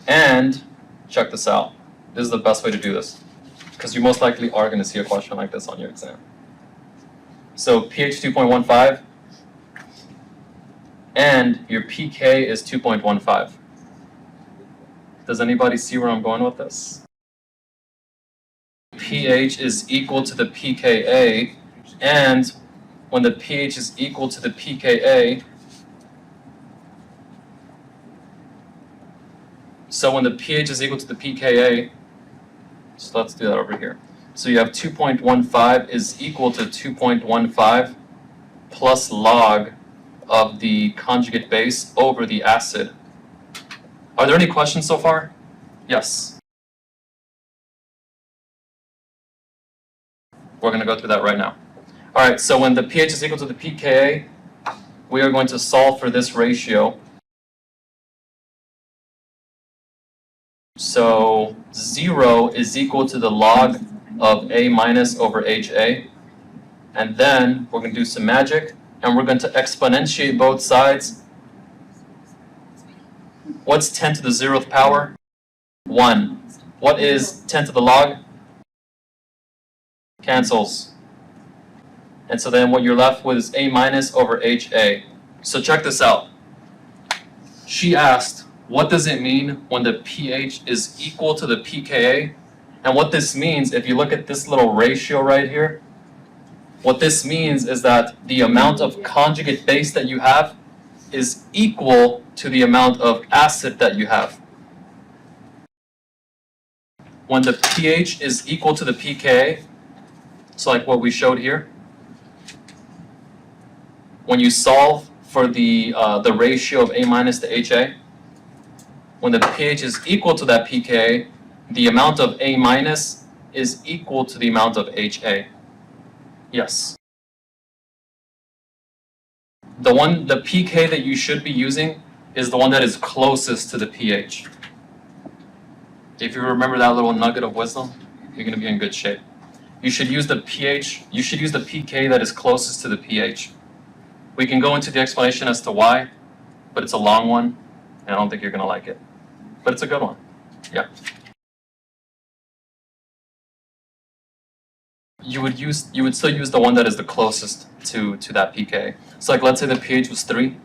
Speaker 1: and check this out. This is the best way to do this, because you most likely are going to see a question like this on your exam. So pH 2.15, and your pK is 2.15. Does anybody see where I'm going with this? pH is equal to the pKa, and when the pH is equal to the pKa, so when the pH is equal to the pKa, so let's do that over here. So you have 2.15 is equal to 2.15 plus log of the conjugate base over the acid. Are there any questions so far? Yes. We're going to go through that right now. All right, so when the pH is equal to the pKa, we are going to solve for this ratio. So 0 is equal to the log of A minus over HA. And then we're going to do some magic, and we're going to exponentiate both sides. What's 10 to the 0th power? 1. What is 10 to the log? Cancels. And so then what you're left with is A minus over HA. So check this out. She asked, what does it mean when the pH is equal to the pKa? And what this means, if you look at this little ratio right here, what this means is that the amount of conjugate base that you have is equal to the amount of acid that you have. When the pH is equal to the pKa, so like what we showed here, when you solve for the ratio of A minus to HA, when the pH is equal to that pKa, the amount of A minus is equal to the amount of HA. Yes. The pK that you should be using is the one that is closest to the pH. If you remember that little nugget of wisdom, you're going to be in good shape. You should use the pH, you should use the pK that is closest to the pH. We can go into the explanation as to why, but it's a long one, and I don't think you're going to like it. But it's a good one. Yeah. You would still use the one that is the closest to that pK. So like let's say the pH was 3,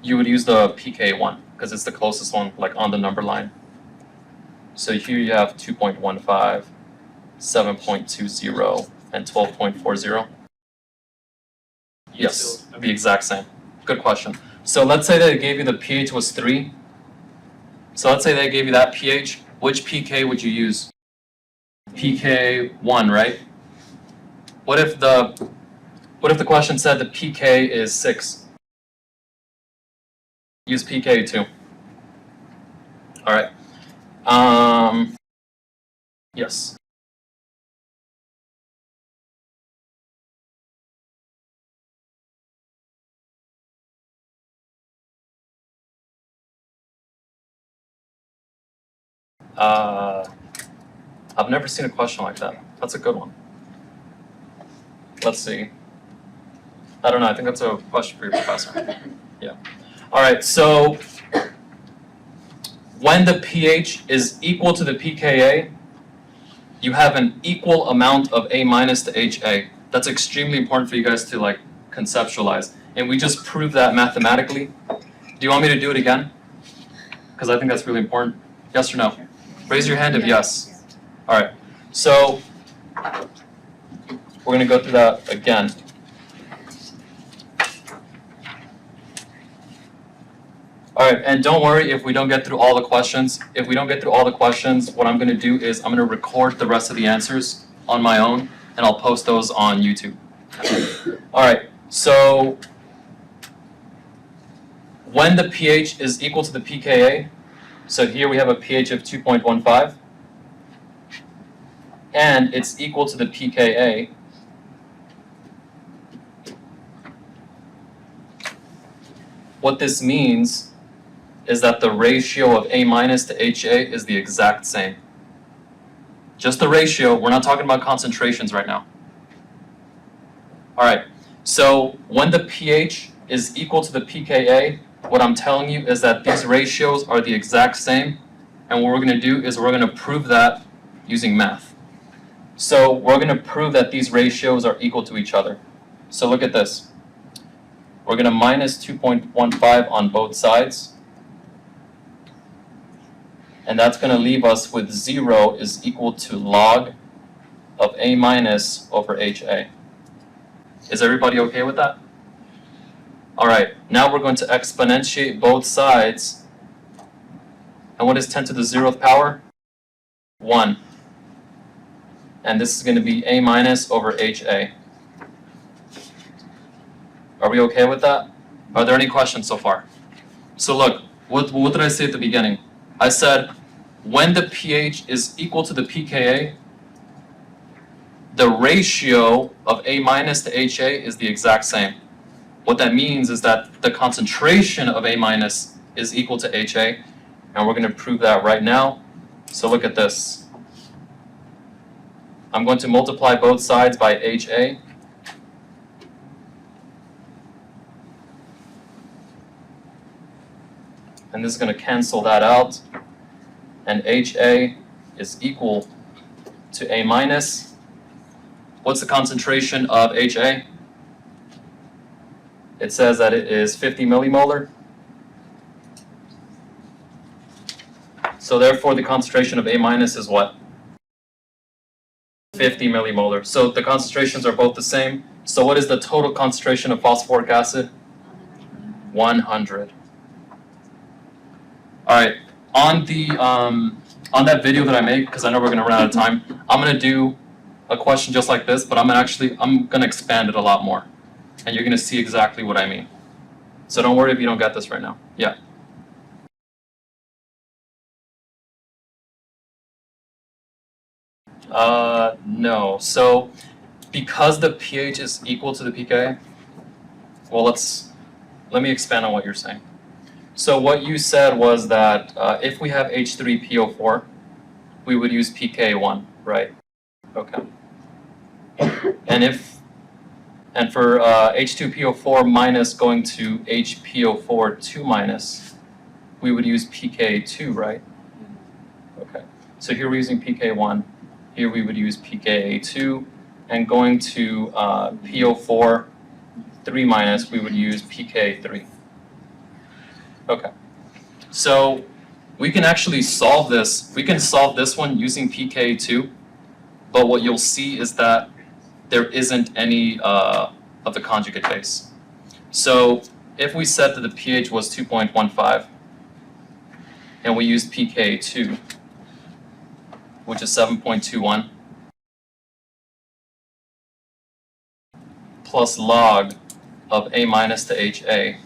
Speaker 1: you would use the pK 1 because it's the closest one, like on the number line. So here you have 2.15, 7.20, and 12.40. Yes, the exact same. Good question. So let's say they gave you the pH was 3. So let's say they gave you that pH. Which pK would you use? pK 1, right? What if the question said the pK is 6? Use pK 2. All right. Yes. I've never seen a question like that. That's a good one. Let's see. I don't know. I think that's a question for your professor. Yeah. All right. So when the pH is equal to the pKa, you have an equal amount of A minus to HA. That's extremely important for you guys to like conceptualize. And we just proved that mathematically. Do you want me to do it again? Because I think that's really important. Yes or no? Raise your hand if yes. All right. So we're going to go through that again. All right, and don't worry if we don't get through all the questions. If we don't get through all the questions, what I'm going to do is I'm going to record the rest of the answers on my own, and I'll post those on YouTube. All right, so when the pH is equal to the pKa, so here we have a pH of 2.15, and it's equal to the pKa, what this means is that the ratio of A minus to HA is the exact same. Just the ratio, we're not talking about concentrations right now. All right, so when the pH is equal to the pKa, what I'm telling you is that these ratios are the exact same, and what we're going to do is we're going to prove that using math. So we're going to prove that these ratios are equal to each other. So look at this. We're going to minus 2.15 on both sides, and that's going to leave us with 0 is equal to log of A minus over HA. Is everybody okay with that? All right, now we're going to exponentiate both sides. And what is 10 to the 0th power? 1. And this is going to be A minus over HA. Are we okay with that? Are there any questions so far? So look, what did I say at the beginning? I said when the pH is equal to the pKa, the ratio of A minus to HA is the exact same. What that means is that the concentration of A minus is equal to HA, and we're going to prove that right now. So look at this. I'm going to multiply both sides by HA. And this is going to cancel that out. And HA is equal to A minus. What's the concentration of HA? It says that it is 50 millimolar. So therefore the concentration of A minus is what? 50 millimolar. So the concentrations are both the same. So what is the total concentration of phosphoric acid? 100. All right, on that video that I make, because I know we're going to run out of time, I'm going to do a question just like this, but I'm going to expand it a lot more, and you're going to see exactly what I mean. So don't worry if you don't get this right now. Yeah. No. So because the pH is equal to the pKa, well, let me expand on what you're saying. So what you said was that if we have H3PO4, we would use pK1, right? Okay. And for H2PO4 minus going to HPO4 2 minus, we would use pK2, right? Okay. So here we're using pK1. Here we would use pKa2, and going to PO4 3 minus, we would use pK3. Okay, so we can actually solve this. We can solve this one using pK2, but what you'll see is that there isn't any of the conjugate base. So if we said that the pH was 2.15, and we used pK2, which is 7.21, plus log of A minus to HA,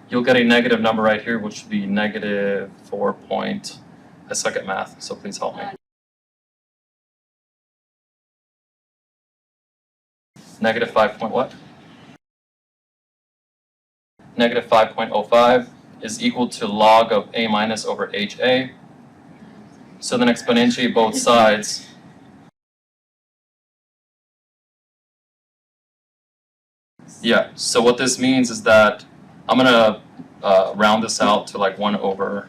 Speaker 1: you'll get a negative number right here, which would be negative 4 point. I suck at math, so please help me. Negative 5 point what? Negative 5.05 is equal to log of A minus over HA. So then exponentiate both sides. Yeah, so what this means is that I'm going to round this out to like 1 over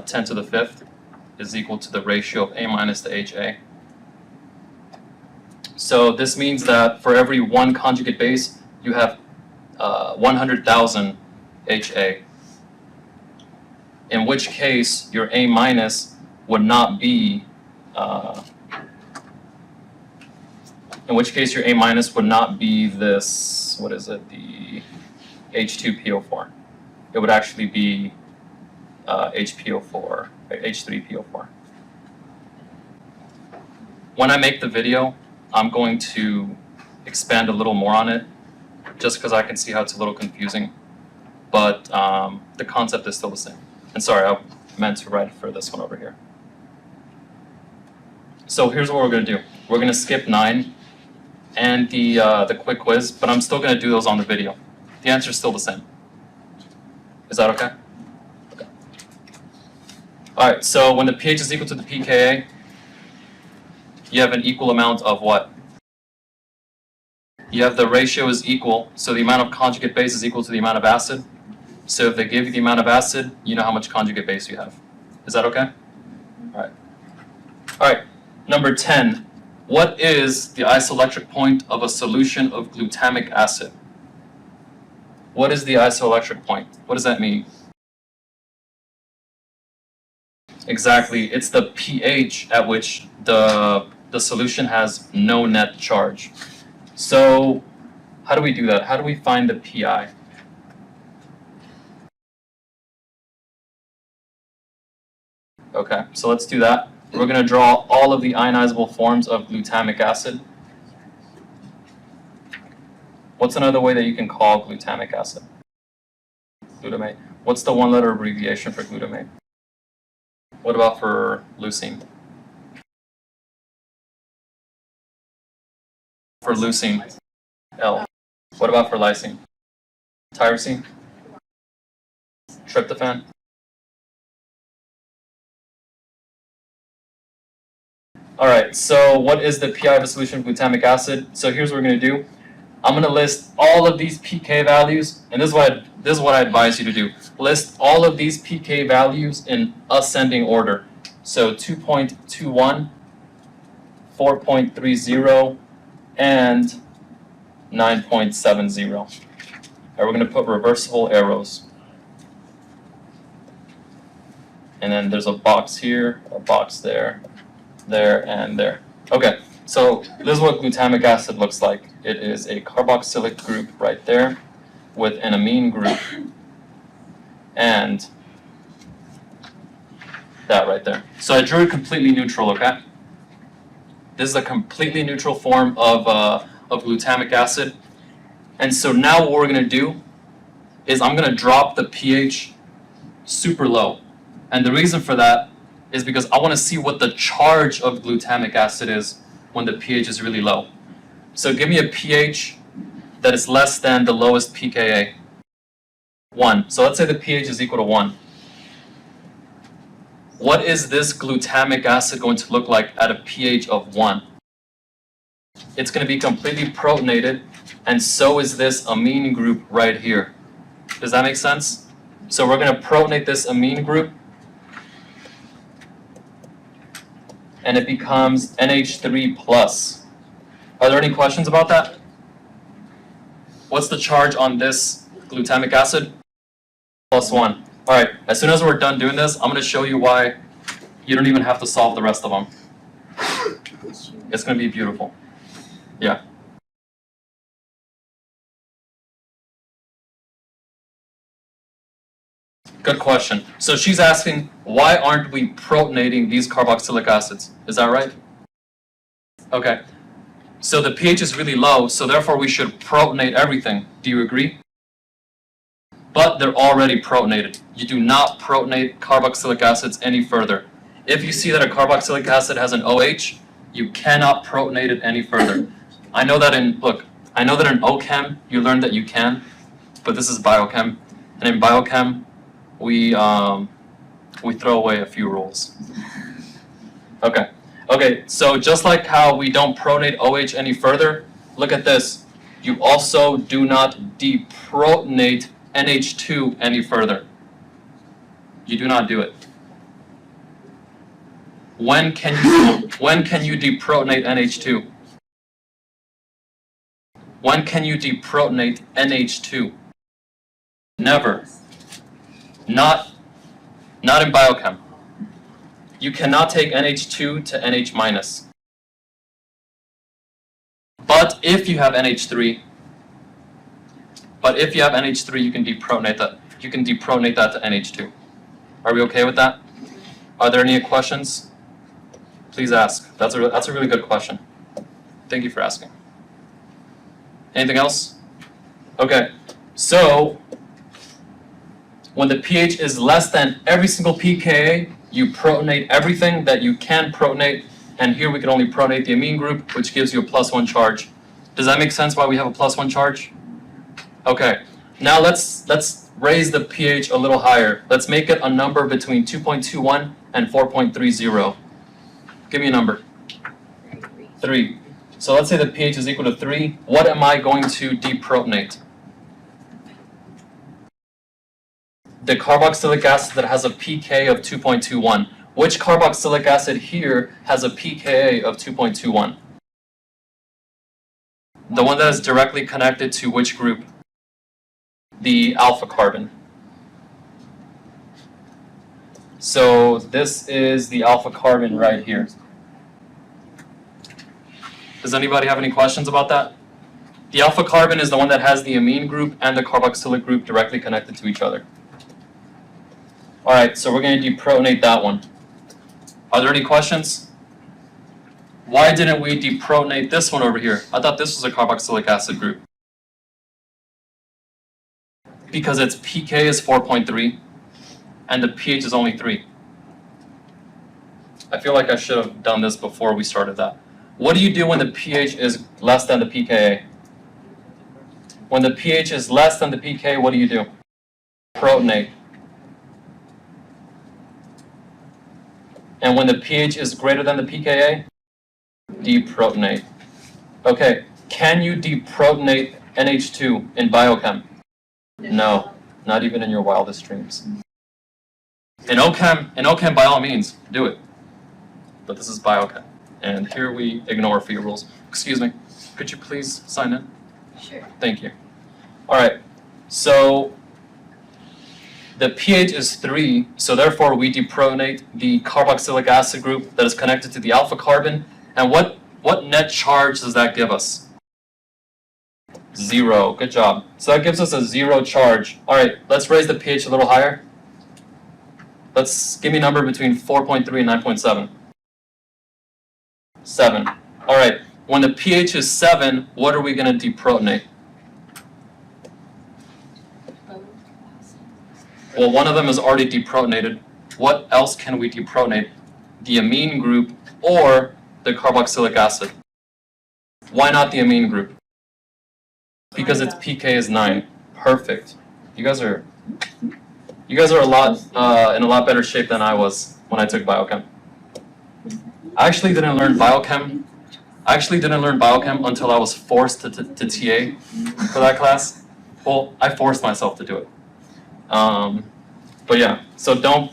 Speaker 1: 10 to the 5th is equal to the ratio of A minus to HA. So this means that for every one conjugate base, you have 100,000 HA, in which case your A minus would not be this, what is it, the H2PO4. It would actually be HPO4, H3PO4. When I make the video, I'm going to expand a little more on it, just because I can see how it's a little confusing. But the concept is still the same. And sorry, I meant to write for this one over here. So here's what we're going to do. We're going to skip 9 and the quick quiz, but I'm still going to do those on the video. The answer is still the same. Is that okay? Okay. All right, so when the pH is equal to the pKa, you have an equal amount of what? You have the ratio is equal, so the amount of conjugate base is equal to the amount of acid. So if they give you the amount of acid, you know how much conjugate base you have. Is that okay? All right. All right, number 10. What is the isoelectric point of a solution of glutamic acid? What is the isoelectric point? What does that mean? Exactly, it's the pH at which the solution has no net charge. So how do we do that? How do we find the PI? Okay, so let's do that. We're going to draw all of the ionizable forms of glutamic acid. What's another way that you can call glutamic acid? Glutamate. What's the one-letter abbreviation for glutamate? What about for leucine? For leucine, L. What about for lysine? Tyrosine? Tryptophan? Alright, so what is the PI of a solution of glutamic acid? So here's what we're going to do. I'm going to list all of these pK values, and this is what I advise you to do. List all of these pK values in ascending order. So 2.21, 4.30, and 9.70. All right, we're going to put reversible arrows. And then there's a box here, a box there, there, and there. Okay, so this is what glutamic acid looks like. It is a carboxylic group right there with an amine group and that right there. So I drew it completely neutral, okay? This is a completely neutral form of glutamic acid. And so now what we're going to do is I'm going to drop the pH super low. And the reason for that is because I want to see what the charge of glutamic acid is when the pH is really low. So give me a pH that is less than the lowest pKa. 1. So let's say the pH is equal to 1. What is this glutamic acid going to look like at a pH of 1? It's going to be completely protonated, and so is this amine group right here. Does that make sense? So we're going to protonate this amine group, and it becomes NH3+. Are there any questions about that? What's the charge on this glutamic acid? +1. All right, as soon as we're done doing this, I'm going to show you why you don't even have to solve the rest of them. It's going to be beautiful. Yeah. Good question. So she's asking, why aren't we protonating these carboxylic acids? Is that right? Okay. So the pH is really low, so therefore we should protonate everything. Do you agree? But they're already protonated. You do not protonate carboxylic acids any further. If you see that a carboxylic acid has an OH, you cannot protonate it any further. I know that in OChem you learned that you can, but this is biochem, and in biochem we throw away a few rules. Okay, so just like how we don't protonate OH any further, look at this. You also do not deprotonate NH2 any further. You do not do it. When can you deprotonate NH2? When can you deprotonate NH2? Never. Not in biochem. You cannot take NH2 to NH-. But if you have NH3, you can deprotonate that. You can deprotonate that to NH2. Are we okay with that? Are there any questions? Please ask. That's a really good question. Thank you for asking. Anything else? Okay, so when the pH is less than every single pKa, you protonate everything that you can protonate, and here we can only protonate the amine group, which gives you a +1 charge. Does that make sense why we have a +1 charge? Okay, now let's raise the pH a little higher. Let's make it a number between 2.21 and 4.30. Give me a number. 3. So let's say the pH is equal to 3. What am I going to deprotonate? The carboxylic acid that has a pK of 2.21. Which carboxylic acid here has a pKa of 2.21? The one that is directly connected to which group? The alpha carbon. So this is the alpha carbon right here. Does anybody have any questions about that? The alpha carbon is the one that has the amine group and the carboxylic group directly connected to each other. Alright, so we're going to deprotonate that one. Are there any questions? Why didn't we deprotonate this one over here? I thought this was a carboxylic acid group. Because its pK is 4.3 and the pH is only 3. I feel like I should have done this before we started that. What do you do when the pH is less than the pKa? When the pH is less than the pK, what do you do? Protonate. And when the pH is greater than the pKa, deprotonate. Okay, can you deprotonate NH2 in biochem? No, not even in your wildest dreams. In OChem, by all means, do it. But this is biochem. And here we ignore a few rules. Excuse me, could you please sign in?
Speaker 3: Sure.
Speaker 1: Thank you. All right, so the pH is 3, so therefore we deprotonate the carboxylic acid group that is connected to the alpha carbon. And what net charge does that give us? 0. Good job. So that gives us a 0 charge. All right, let's raise the pH a little higher. Let's give me a number between 4.3 and 9.7. 7. All right, when the pH is 7, what are we going to deprotonate? Well, one of them is already deprotonated. What else can we deprotonate? The amine group or the carboxylic acid. Why not the amine group? Because its pK is 9. Perfect. You guys are a lot in a lot better shape than I was when I took biochem. I actually didn't learn biochem until I was forced to TA for that class. Well, I forced myself to do it. But yeah, so don't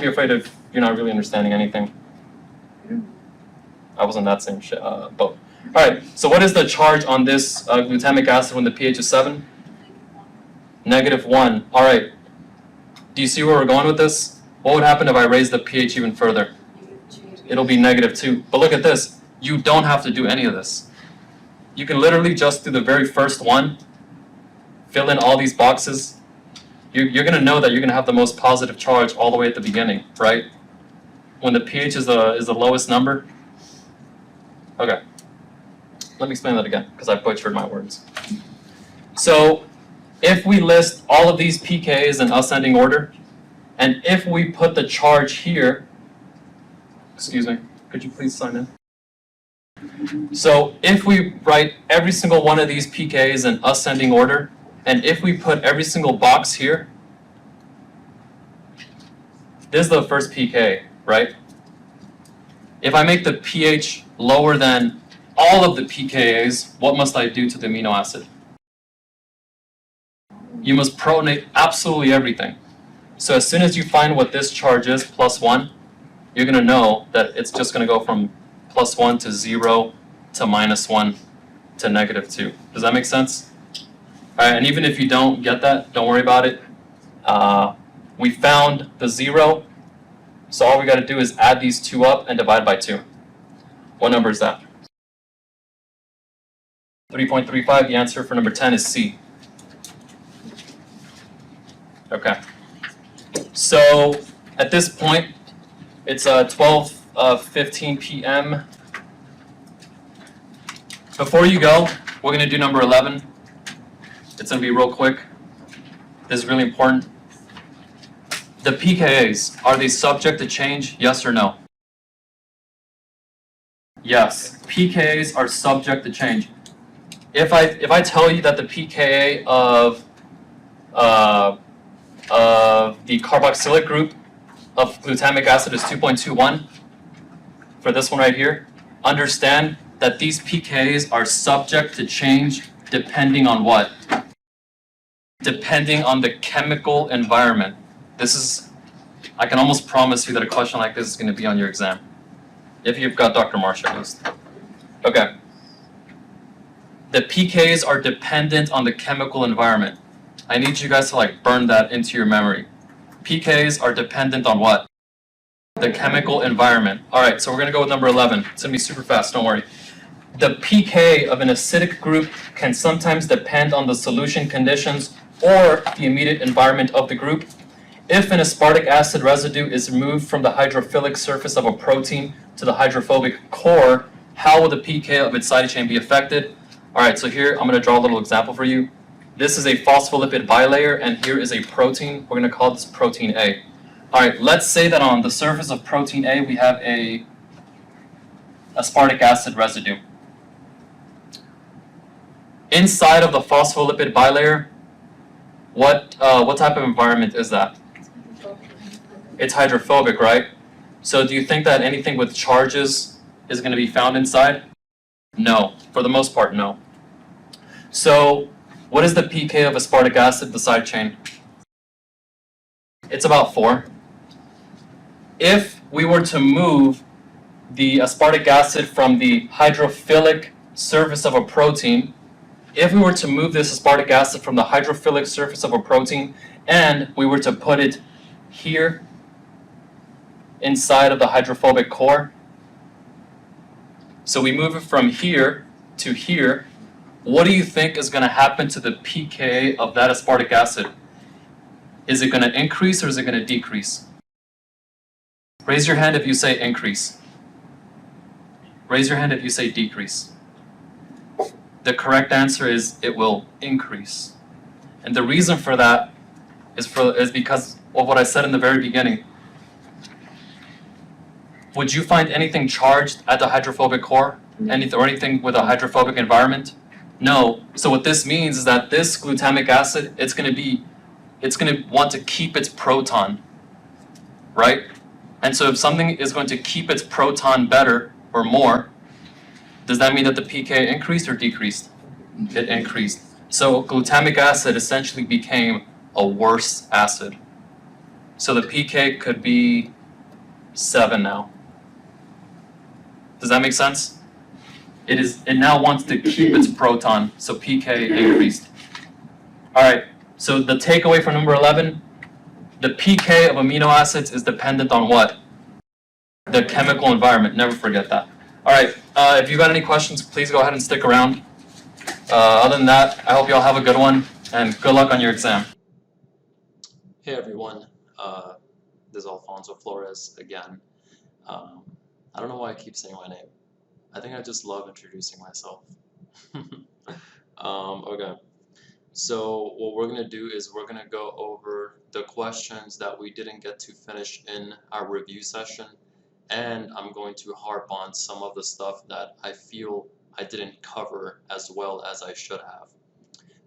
Speaker 1: be afraid if you're not really understanding anything. I was in that same boat. Alright, so what is the charge on this glutamic acid when the pH is 7? -1. Alright, do you see where we're going with this? What would happen if I raise the pH even further? It'll be -2. But look at this, you don't have to do any of this. You can literally just do the very first one, fill in all these boxes. You're going to know that you're going to have the most positive charge all the way at the beginning, right? When the pH is the lowest number. Okay. Let me explain that again, because I butchered my words. So, if we list all of these pKa's in ascending order, and if we put the charge here, excuse me, could you please sign in? So, if we write every single one of these pKa's in ascending order, and if we put every single box here, this is the first pK, right? If I make the pH lower than all of the pKa's, what must I do to the amino acid? You must protonate absolutely everything. So as soon as you find what this charge is, +1, you're going to know that it's just going to go from +1 to 0 to -1 to -2. Does that make sense? All right, and even if you don't get that, don't worry about it. We found the 0, so all we got to do is add these two up and divide by 2. What number is that? 3.35. The answer for number 10 is C. Okay. So at this point, it's 12:15 p.m. Before you go, We're going to do number 11. It's going to be real quick. This is really important. The pKa's, are they subject to change? Yes or no? Yes, pKa's are subject to change. If I tell you that the pKa of the carboxylic group of glutamic acid is 2.21 for this one right here, understand that these pKa's are subject to change depending on what? Depending on the chemical environment. This is, I can almost promise you that a question like this is going to be on your exam. If you've got Dr. Marsh at least. Okay. The pKa's are dependent on the chemical environment. I need you guys to like burn that into your memory. pKa's are dependent on what? The chemical environment. Alright, so we're going to go with number 11. It's going to be super fast, don't worry. The pK of an acidic group can sometimes depend on the solution conditions or the immediate environment of the group. If an aspartic acid residue is removed from the hydrophilic surface of a protein to the hydrophobic core, how will the pK of its side chain be affected? Alright, so here I'm going to draw a little example for you. This is a phospholipid bilayer, and here is a protein. We're going to call this protein A. Alright, let's say that on the surface of protein A we have a aspartic acid residue. Inside of the phospholipid bilayer, what type of environment is that? It's hydrophobic, right? So do you think that anything with charges is going to be found inside? No. For the most part, no. So what is the pK of aspartic acid, the side chain? It's about 4. If we were to move the aspartic acid from the hydrophilic surface of a protein, if we were to move this aspartic acid from the hydrophilic surface of a protein and we were to put it here inside of the hydrophobic core, so we move it from here to here, what do you think is going to happen to the pK of that aspartic acid? Is it going to increase or is it going to decrease? Raise your hand if you say increase. Raise your hand if you say decrease. The correct answer is it will increase. And the reason for that is because of what I said in the very beginning. Would you find anything charged at the hydrophobic core? Anything with a hydrophobic environment? No. So what this means is that this glutamic acid, it's going to want to keep its proton, right? And so if something is going to keep its proton better or more, does that mean that the pK increased or decreased? It increased. So glutamic acid essentially became a worse acid. So the pK could be 7 now. Does that make sense? It now wants to keep its proton, so pK increased. Alright, so the takeaway from number 11, the pK of amino acids is dependent on what? The chemical environment. Never forget that. Alright, if you've got any questions, please go ahead and stick around. Other than that, I hope you all have a good one, and good luck on your exam.
Speaker 4: Hey everyone, this is Alfonso Flores again. I don't know why I keep saying my name. I think I just love introducing myself. Okay, so what we're going to do is we're going to go over the questions that we didn't get to finish in our review session, and I'm going to harp on some of the stuff that I feel I didn't cover as well as I should have.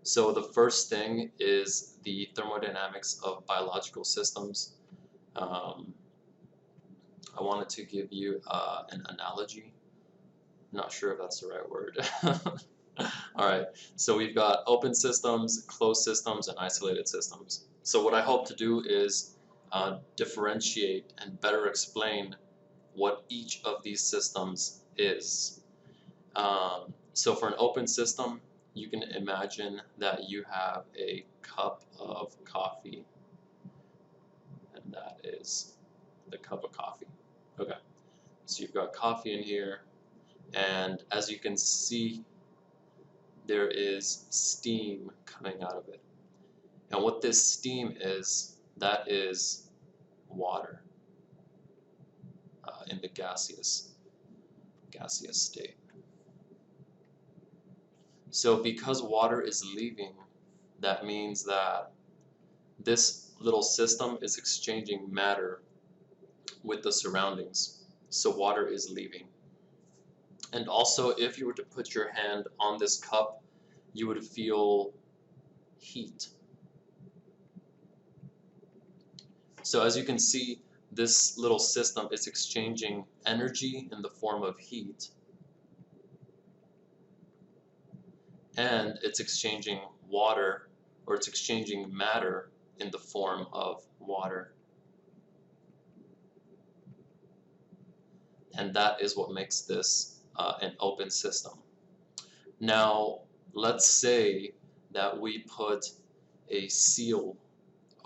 Speaker 4: So the first thing is the thermodynamics of biological systems. I wanted to give you an analogy. Not sure if that's the right word. Alright, so we've got open systems, closed systems, and isolated systems. So what I hope to do is differentiate and better explain what each of these systems is. So for an open system, you can imagine that you have a cup of coffee, and that is the cup of coffee. Okay, so you've got coffee in here, and as you can see, there is steam coming out of it. And what this steam is, that is water in the gaseous state. So because water is leaving, that means that this little system is exchanging matter with the surroundings. So water is leaving. And also, if you were to put your hand on this cup, you would feel heat. So as you can see, this little system is exchanging energy in the form of heat, and it's exchanging water, or it's exchanging matter in the form of water. And that is what makes this an open system. Now, let's say that we put a seal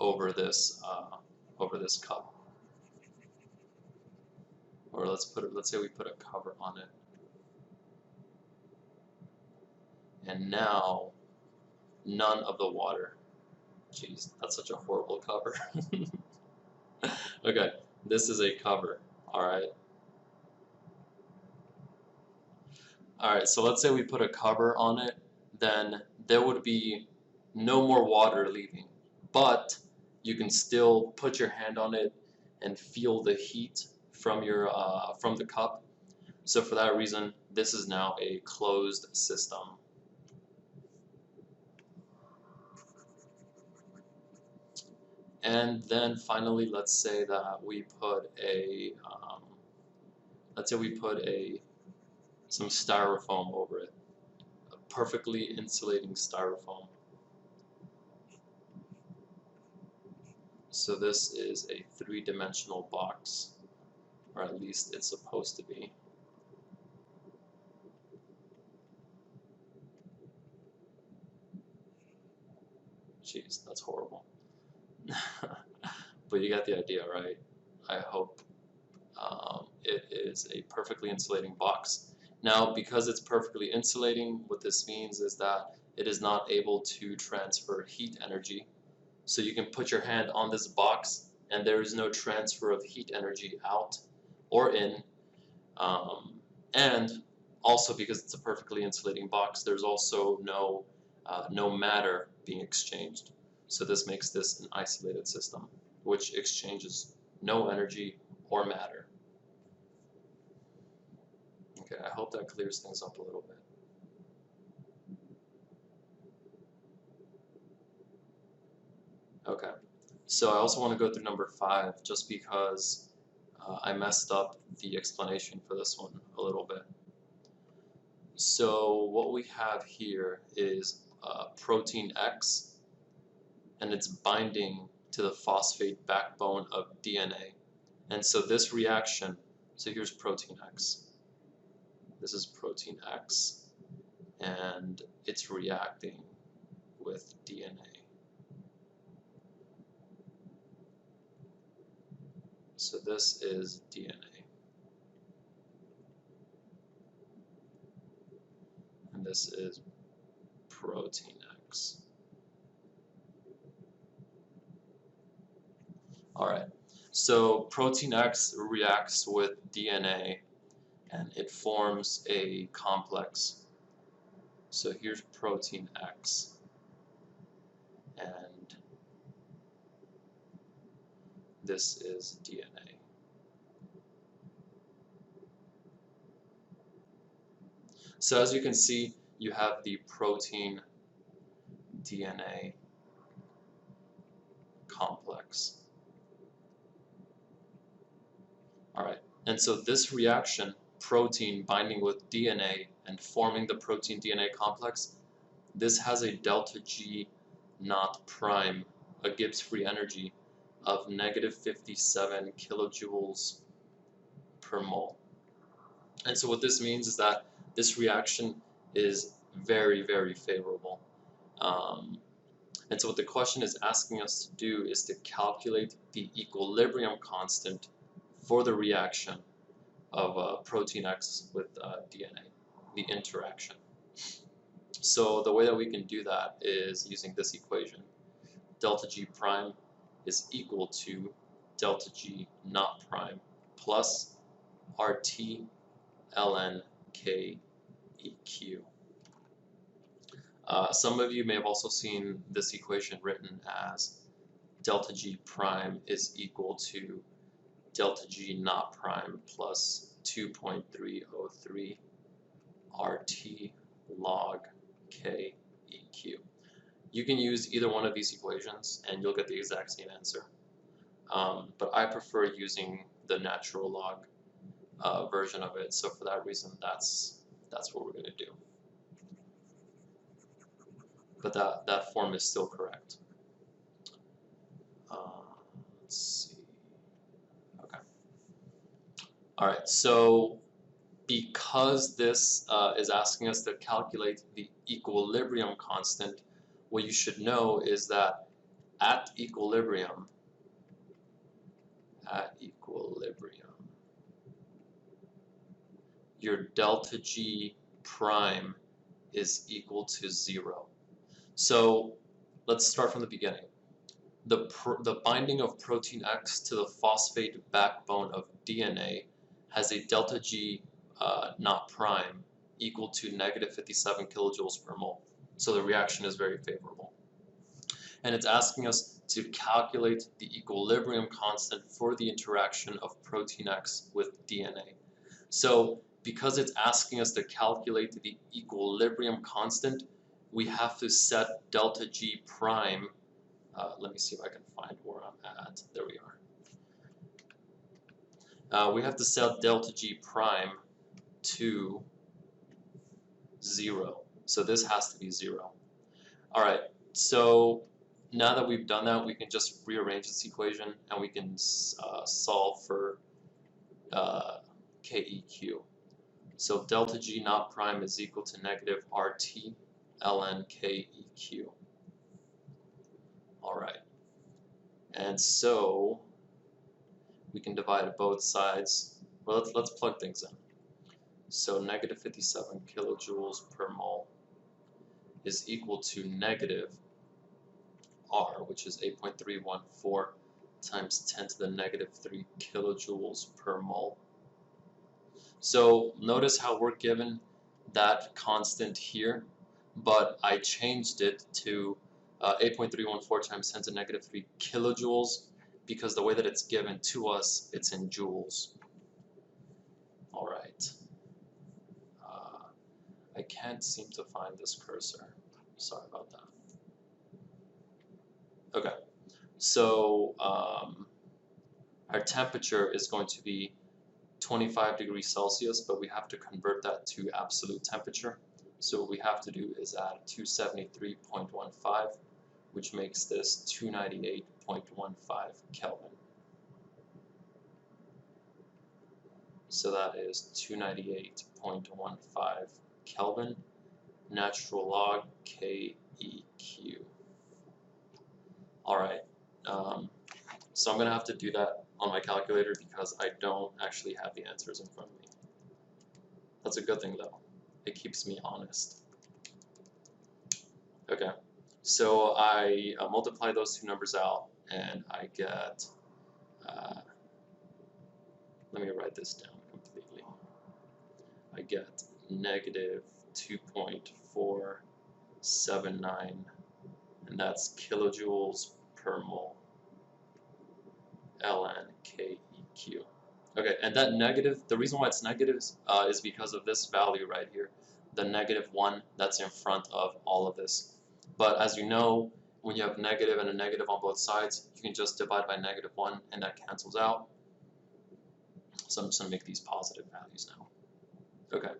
Speaker 4: over this cup, or let's say we put a cover on it, and now none of the water. Jeez, that's such a horrible cover. Okay, this is a cover. All right. All right. So let's say we put a cover on it, then there would be no more water leaving, but you can still put your hand on it and feel the heat from from the cup. So for that reason, this is now a closed system. And then finally, let's say that we put some styrofoam over it, a perfectly insulating styrofoam. So this is a three-dimensional box, or at least it's supposed to be. Jeez, that's horrible. But you got the idea, right? I hope it is a perfectly insulating box. Now, because it's perfectly insulating, what this means is that it is not able to transfer heat energy. So you can put your hand on this box and there is no transfer of heat energy out or in. And also because it's a perfectly insulating box, there's also no matter being exchanged. So this makes this an isolated system, which exchanges no energy or matter. Okay, I hope that clears things up a little bit. Okay, so I also want to go through number 5 just because I messed up the explanation for this one a little bit. So what we have here is protein X, and it's binding to the phosphate backbone of DNA. And so this reaction, so here's protein X. This is protein X, and it's reacting with DNA. So this is DNA. And this is protein X. Alright, so protein X reacts with DNA and it forms a complex. So here's protein X, and this is DNA. So as you can see, you have the protein DNA complex. Alright, and so this reaction, protein binding with DNA and forming the protein DNA complex, this has a delta G naught prime, a Gibbs free energy of -57 kilojoules per mole. And so what this means is that this reaction is very, very favorable. And so what the question is asking us to do is to calculate the equilibrium constant for the reaction of protein X with DNA, the interaction. So the way that we can do that is using this equation. Delta G prime is equal to delta G naught prime plus RT ln K EQ. Some of you may have also seen this equation written as delta G prime is equal to delta G naught prime plus 2.303 RT log K EQ. You can use either one of these equations and you'll get the exact same answer. But I prefer using the natural log version of it, so for that reason that's what we're going to do. But that form is still correct. Let's see. Okay. All right, so because this is asking us to calculate the equilibrium constant, what you should know is that at equilibrium, your delta G prime is equal to 0. So let's start from the beginning. The binding of protein X to the phosphate backbone of DNA has a delta G naught prime equal to negative 57 kilojoules per mole. So the reaction is very favorable. And it's asking us to calculate the equilibrium constant for the interaction of protein X with DNA. So because it's asking us to calculate the equilibrium constant, we have to set delta G prime. Let me see if I can find where I'm at. There we are. We have to set delta G prime to 0. So this has to be 0. All right, so now that we've done that, we can just rearrange this equation and we can solve for KEQ. So delta G naught prime is equal to negative RT ln KEQ. All right, and so we can divide both sides. Well, let's plug things in. So negative 57 kilojoules per mole is equal to negative R, which is 8.314 times 10 to the negative 3 kilojoules per mole. So notice how we're given that constant here, but I changed it to 8.314 times 10 to the negative 3 kilojoules because the way that it's given to us, it's in joules. All right. I can't seem to find this cursor. Sorry about that. Okay, so our temperature is going to be 25 degrees Celsius, but we have to convert that to absolute temperature. So what we have to do is add 273.15, which makes this 298.15 Kelvin. So that is 298.15 Kelvin, natural log KEQ. All right, so I'm gonna have to do that on my calculator because I don't actually have the answers in front of me. That's a good thing though. It keeps me honest. Okay, so I multiply those two numbers out and I get, let me write this down completely. I get negative 2.479, and that's kilojoules per mole ln KEQ. Okay, and that negative, the reason why it's negative is because of this value right here, the -1 that's in front of all of this. But as you know, when you have negative and a negative on both sides, you can just divide by -1 and that cancels out. So I'm just going to make these positive values now. Okay,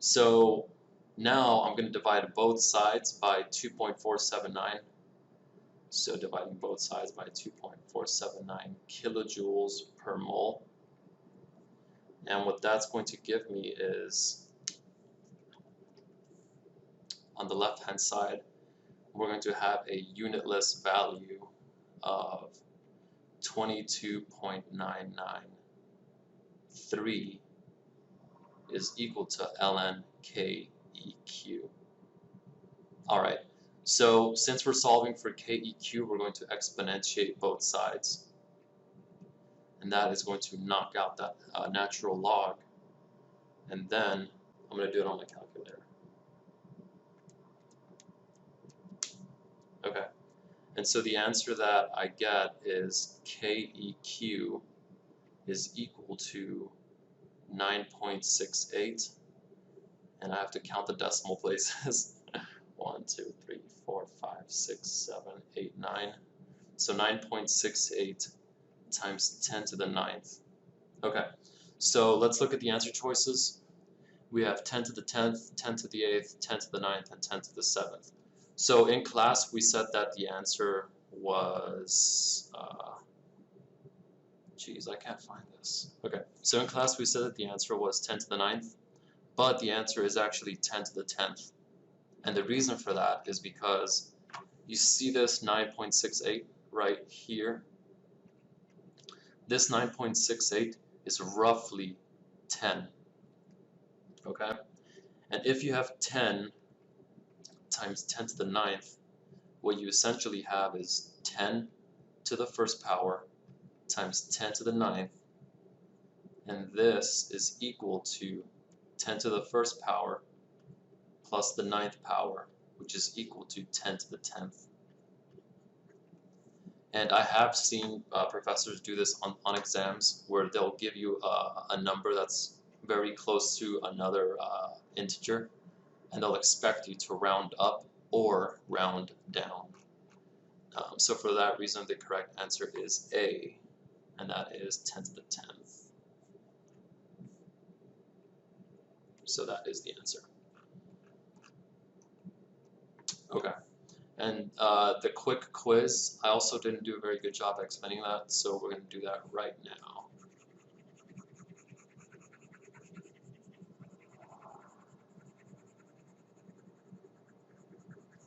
Speaker 4: so now I'm going to divide both sides by 2.479. So dividing both sides by 2.479 kilojoules per mole. And what that's going to give me is, on the left-hand side, we're going to have a unitless value of 22.993 is equal to ln KEQ. All right, so since we're solving for KEQ, we're going to exponentiate both sides. And that is going to knock out that natural log. And then I'm going to do it on my calculator. Okay, and so the answer that I get is KEQ is equal to 9.68, and I have to count the decimal places. 1, 2, 3, 4, 5, 6, 7, 8, 9. So 9.68 times 10 to the 9th. Okay, so let's look at the answer choices. We have 10 to the 10th, 10 to the 8th, 10 to the 9th, and 10 to the 7th. So in class, we said that the answer was, geez, I can't find this. Okay, so in class, we said that the answer was 10 to the 9th, but the answer is actually 10 to the 10th. And the reason for that is because you see this 9.68 right here. This 9.68 is roughly 10. Okay? And if you have 10 times 10 to the 9th, what you essentially have is 10 to the first power times 10 to the 9th, and this is equal to 10 to the first power plus the 9th power, which is equal to 10 to the 10th. And I have seen professors do this on exams where they'll give you a number that's very close to another integer, and they'll expect you to round up or round down. So for that reason, the correct answer is A, and that is 10 to the 10th. So that is the answer. Okay, and the quick quiz, I also didn't do a very good job explaining that, so we're going to do that right now.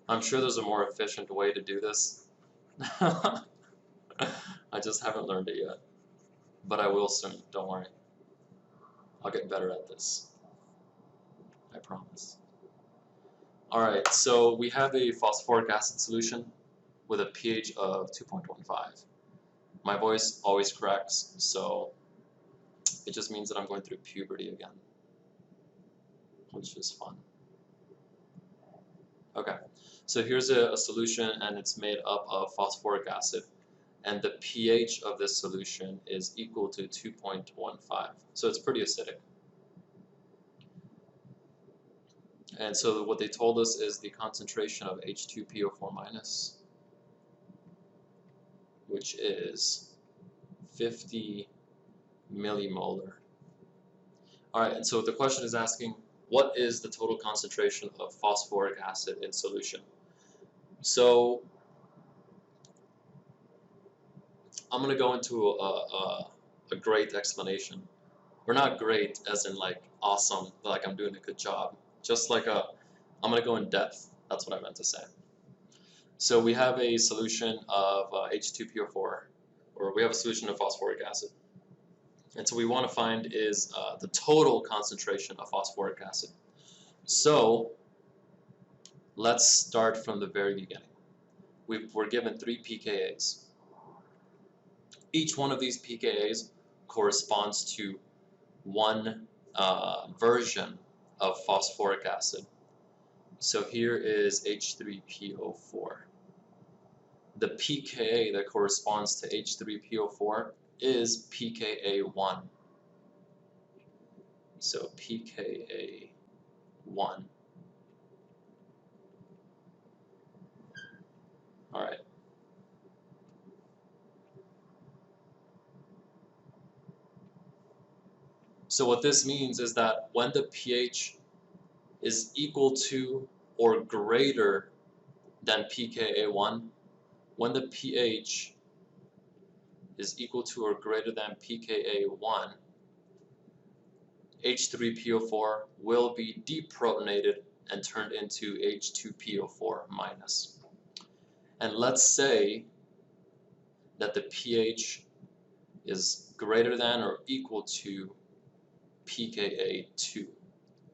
Speaker 4: I'm sure there's a more efficient way to do this. I just haven't learned it yet, but I will soon, don't worry. I'll get better at this, I promise. Alright, so we have a phosphoric acid solution with a pH of 2.15. My voice always cracks, so it just means that I'm going through puberty again, which is fun. Okay, so here's a solution, and it's made up of phosphoric acid, and the pH of this solution is equal to 2.15, so it's pretty acidic. And so what they told us is the concentration of H2PO4 minus, which is 50 millimolar. Alright, and so the question is asking, what is the total concentration of phosphoric acid in solution? So I'm going to go into a great explanation. Or not great as in like awesome, like I'm doing a good job. Just like I'm going to go in depth. That's what I meant to say. So we have a solution of H2PO4, or we have a solution of phosphoric acid. And so we want to find is the total concentration of phosphoric acid. So let's start from the very beginning. We're given 3 pKa's. Each one of these pKa's corresponds to one version of phosphoric acid. So here is H3PO4. The pKa that corresponds to H3PO4 is pKa1. So pKa1. All right. So what this means is that when the pH is equal to or greater than pKa1, when the pH is equal to or greater than pKa1, H3PO4 will be deprotonated and turned into H2PO4 minus. And let's say that the pH is greater than or equal to pKa2.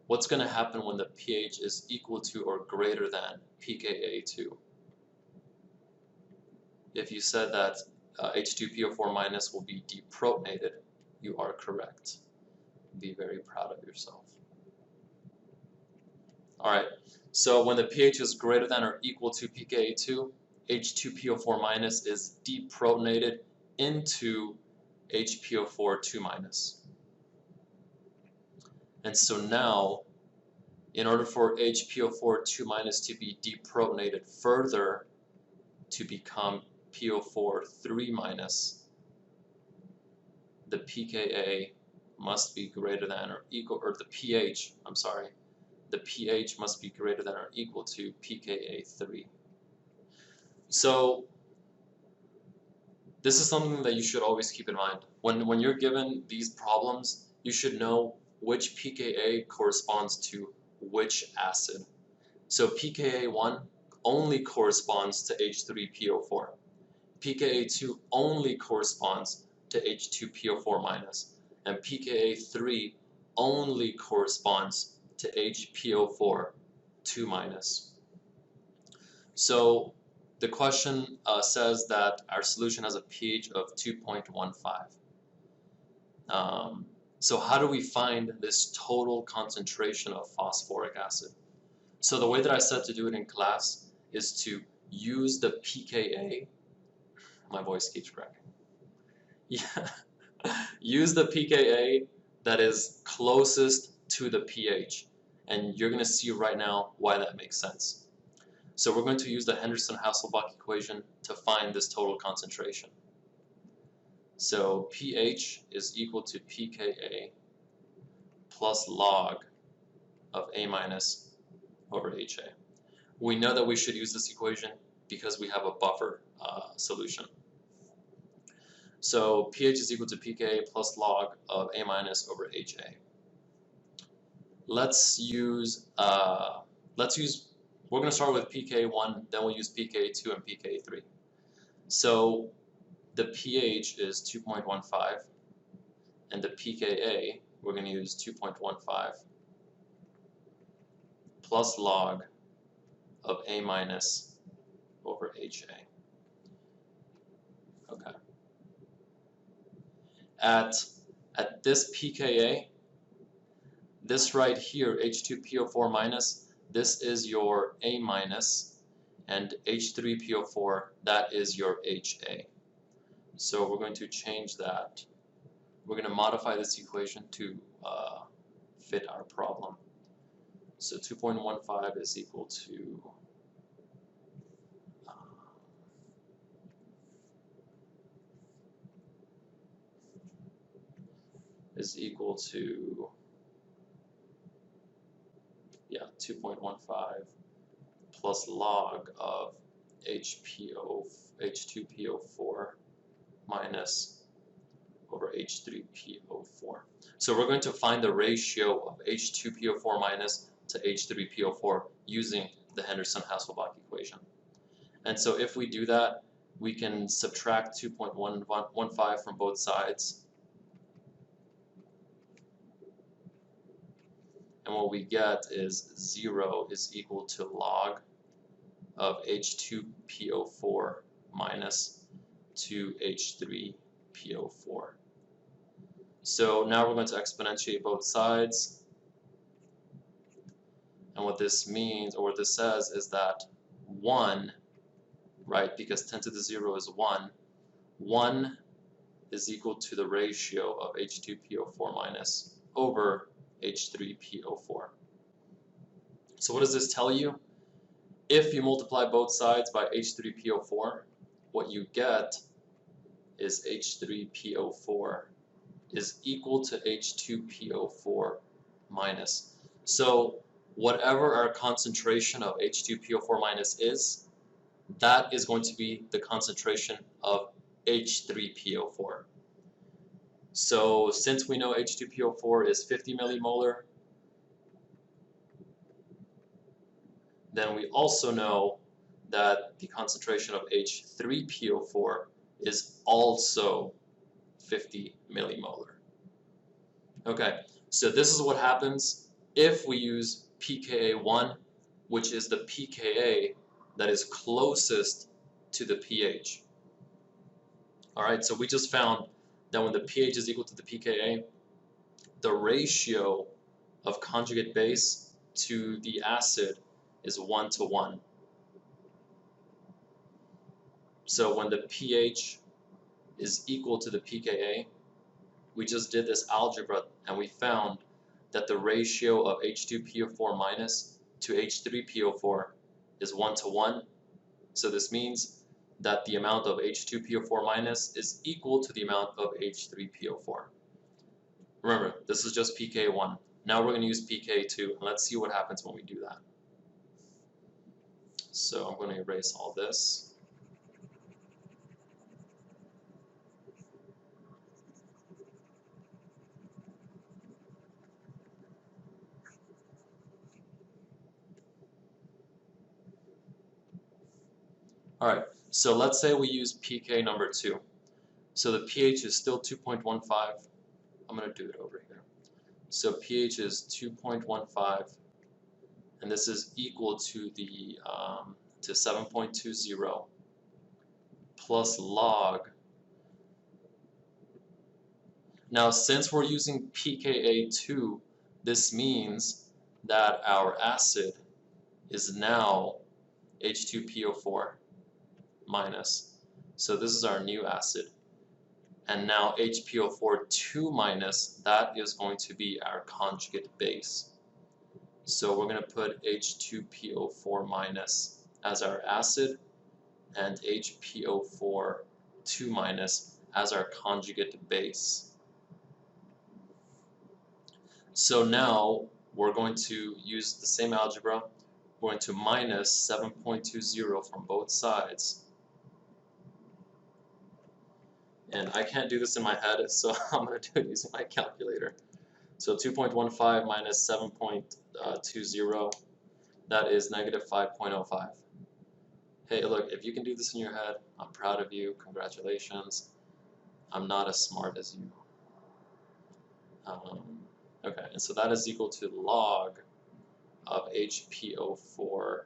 Speaker 4: What's going to happen when the pH is equal to or greater than pKa2? If you said that H2PO4 minus will be deprotonated, you are correct. Be very proud of yourself. Alright, so when the pH is greater than or equal to pKa2, H2PO4 minus is deprotonated into HPO4 2 minus. And so now, in order for HPO4 2 minus to be deprotonated further to become PO4 3 minus, the pKa must be greater than or equal, or the pH, I'm sorry, the pH must be greater than or equal to pKa 3. So this is something that you should always keep in mind. When you're given these problems, you should know which pKa corresponds to which acid. So pKa1 only corresponds to H3PO4. pKa2 only corresponds to H2PO4 minus. And pKa3 only corresponds to HPO4 2 minus. So the question says that our solution has a pH of 2.15. So how do we find this total concentration of phosphoric acid? So the way that I said to do it in class is to use the pKa. My voice keeps cracking. Yeah. Use the pKa that is closest to the pH, and you're going to see right now why that makes sense. So we're going to use the Henderson-Hasselbalch equation to find this total concentration. So pH is equal to pKa plus log of A minus over HA. We know that we should use this equation because we have a buffer solution. So pH is equal to pKa plus log of A minus over HA. We're going to start with pKa1, then we'll use pKa2 and pKa3. So the pH is 2.15, and the pKa, we're going to use 2.15 plus log of A minus over HA. Okay. At this pKa, this right here, H2PO4 minus, this is your A minus, and H3PO4, that is your HA. So we're going to change that. We're going to modify this equation to fit our problem. So 2.15 is equal to is equal to 2.15 plus log of H2PO4 minus over H3PO4. So we're going to find the ratio of H2PO4 minus to H3PO4 using the Henderson-Hasselbalch equation. And so if we do that, we can subtract 2.15 from both sides. And what we get is 0 is equal to log of H2PO4 minus to H3PO4. So now we're going to exponentiate both sides. And what this means, or what this says, is that 1, right, because 10 to the 0 is 1, 1 is equal to the ratio of H2PO4 minus over H3PO4. So what does this tell you? If you multiply both sides by H3PO4, what you get is H3PO4 is equal to H2PO4 minus. So whatever our concentration of H2PO4 minus is, that is going to be the concentration of H3PO4. So since we know H2PO4 is 50 millimolar, then we also know that the concentration of H3PO4 is also 50 millimolar. Okay, so this is what happens if we use pKa1, which is the pKa that is closest to the pH. Alright, so we just found that when the pH is equal to the pKa, the ratio of conjugate base to the acid is 1 to 1. So when the pH is equal to the pKa, we just did this algebra and we found that the ratio of H2PO4 minus to H3PO4 is 1 to 1. So this means that the amount of H2PO4 minus is equal to the amount of H3PO4. Remember, this is just pK1. Now we're going to use pK2, and let's see what happens when we do that. So I'm going to erase all this. Alright, so let's say we use pK number 2. So the pH is still 2.15. I'm going to do it over here. So pH is 2.15, and this is equal to the to 7.20 plus log. Now, since we're using pKa2, this means that our acid is now H2PO4 minus. So this is our new acid. And now HPO4 2 minus, that is going to be our conjugate base. So we're going to put H2PO4 minus as our acid and HPO4 2 minus as our conjugate base. So now we're going to use the same algebra. We're going to minus 7.20 from both sides. And I can't do this in my head, so I'm going to do it using my calculator. So 2.15 minus 7.20, that is negative 5.05. Hey, look, if you can do this in your head, I'm proud of you. Congratulations. I'm not as smart as you. Okay, and so that is equal to log of HPO4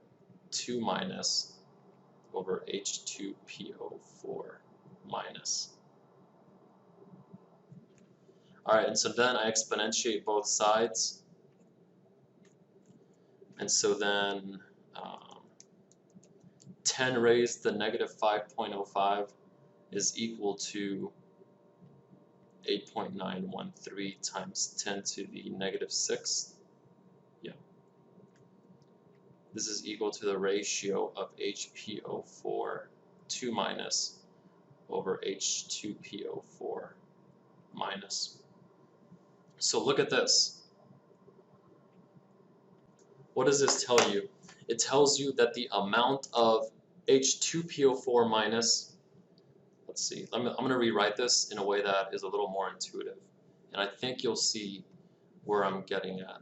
Speaker 4: 2 minus over H2PO4 minus. Alright, and so then I exponentiate both sides. And so then 10 raised to the negative 5.05 is equal to 8.913 times 10 to the negative 6. Yeah. This is equal to the ratio of HPO4 2 minus over H2PO4 minus. So look at this. What does this tell you? It tells you that the amount of H2PO4 minus, let's see, I'm going to rewrite this in a way that is a little more intuitive. And I think you'll see where I'm getting at.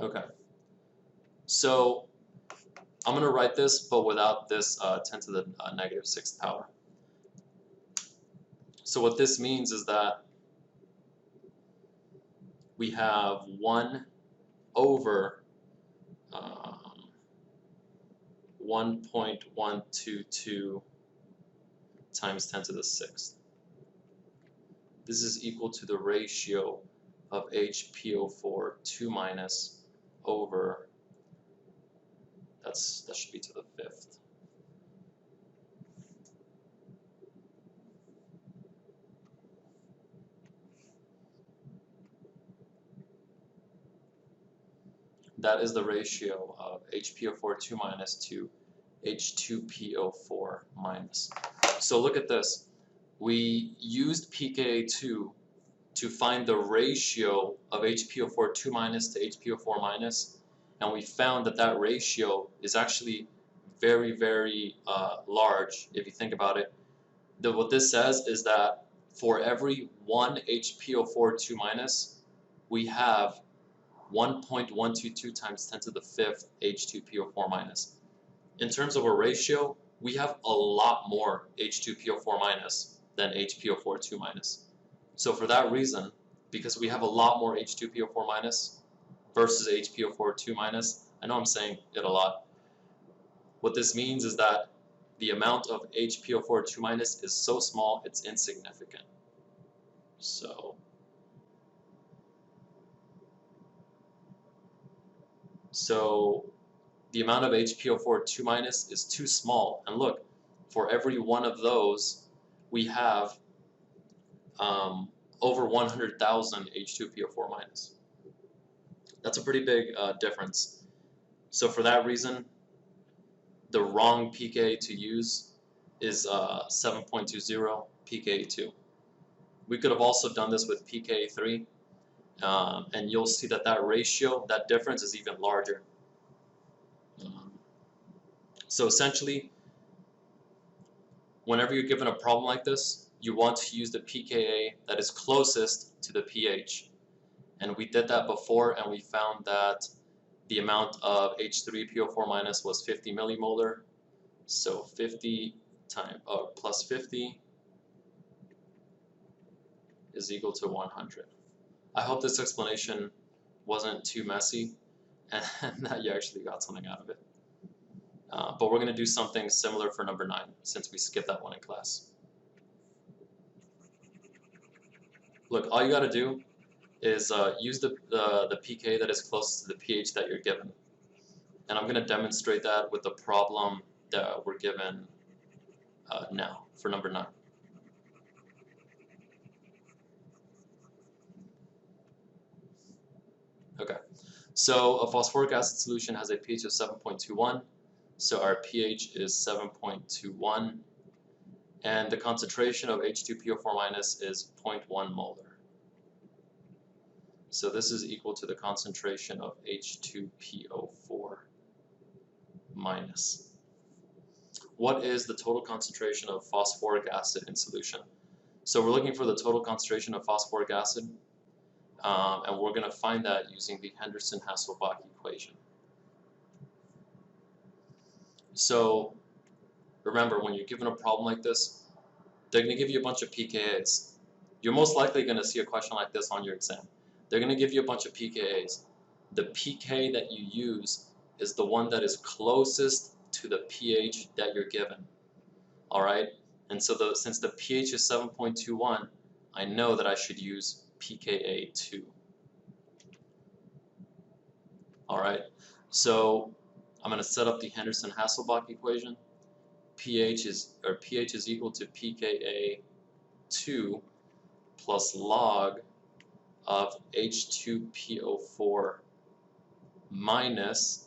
Speaker 4: Okay. So I'm going to write this, but without this 10 to the negative 6th power. So what this means is that we have 1 over 1.122 times 10 to the 6th. This is equal to the ratio of HPO4 2 minus over, that should be to the 5th. That is the ratio of HPO4 2 minus to H2PO4 minus. So look at this. We used pKa2 to find the ratio of HPO4 2 minus to HPO4 minus, and we found that that ratio is actually very, very large if you think about it. What this says is that for every 1 HPO4 2 minus, we have 1.122 times 10 to the 5th H2PO4 minus. In terms of a ratio, we have a lot more H2PO4 minus than HPO4 2 minus. So for that reason, because we have a lot more H2PO4 minus versus HPO4 2 minus, I know I'm saying it a lot. What this means is that the amount of HPO4 2 minus is so small, it's insignificant. So the amount of HPO4 2 minus is too small. And look, for every one of those, we have over 100,000 H2PO4 minus. That's a pretty big difference. So for that reason, the wrong pKa to use is 7.20 pKa2. We could have also done this with pKa3, and you'll see that that ratio, that difference is even larger. So essentially, whenever you're given a problem like this, you want to use the pKa that is closest to the pH. And we did that before, and we found that the amount of H3PO4 minus was 50 millimolar. So 50 plus 50 is equal to 100. I hope this explanation wasn't too messy and that you actually got something out of it. But we're going to do something similar for number 9 since we skipped that one in class. Look, all you got to do is use the pK that is closest to the pH that you're given. And I'm going to demonstrate that with the problem that we're given now for number 9. Okay, so a phosphoric acid solution has a pH of 7.21, so our pH is 7.21, and the concentration of H2PO4 minus is 0.1 molar. So this is equal to the concentration of H2PO4 minus. What is the total concentration of phosphoric acid in solution? So we're looking for the total concentration of phosphoric acid, and we're going to find that using the Henderson-Hasselbalch equation. So remember, when you're given a problem like this, they're going to give you a bunch of pKa's. You're most likely going to see a question like this on your exam. They're going to give you a bunch of pKa's. The pK that you use is the one that is closest to the pH that you're given. Alright? And so since the pH is 7.21, I know that I should use pKa2. Alright? So I'm going to set up the Henderson-Hasselbalch equation. pH is equal to pKa2 plus log of H2PO4 minus,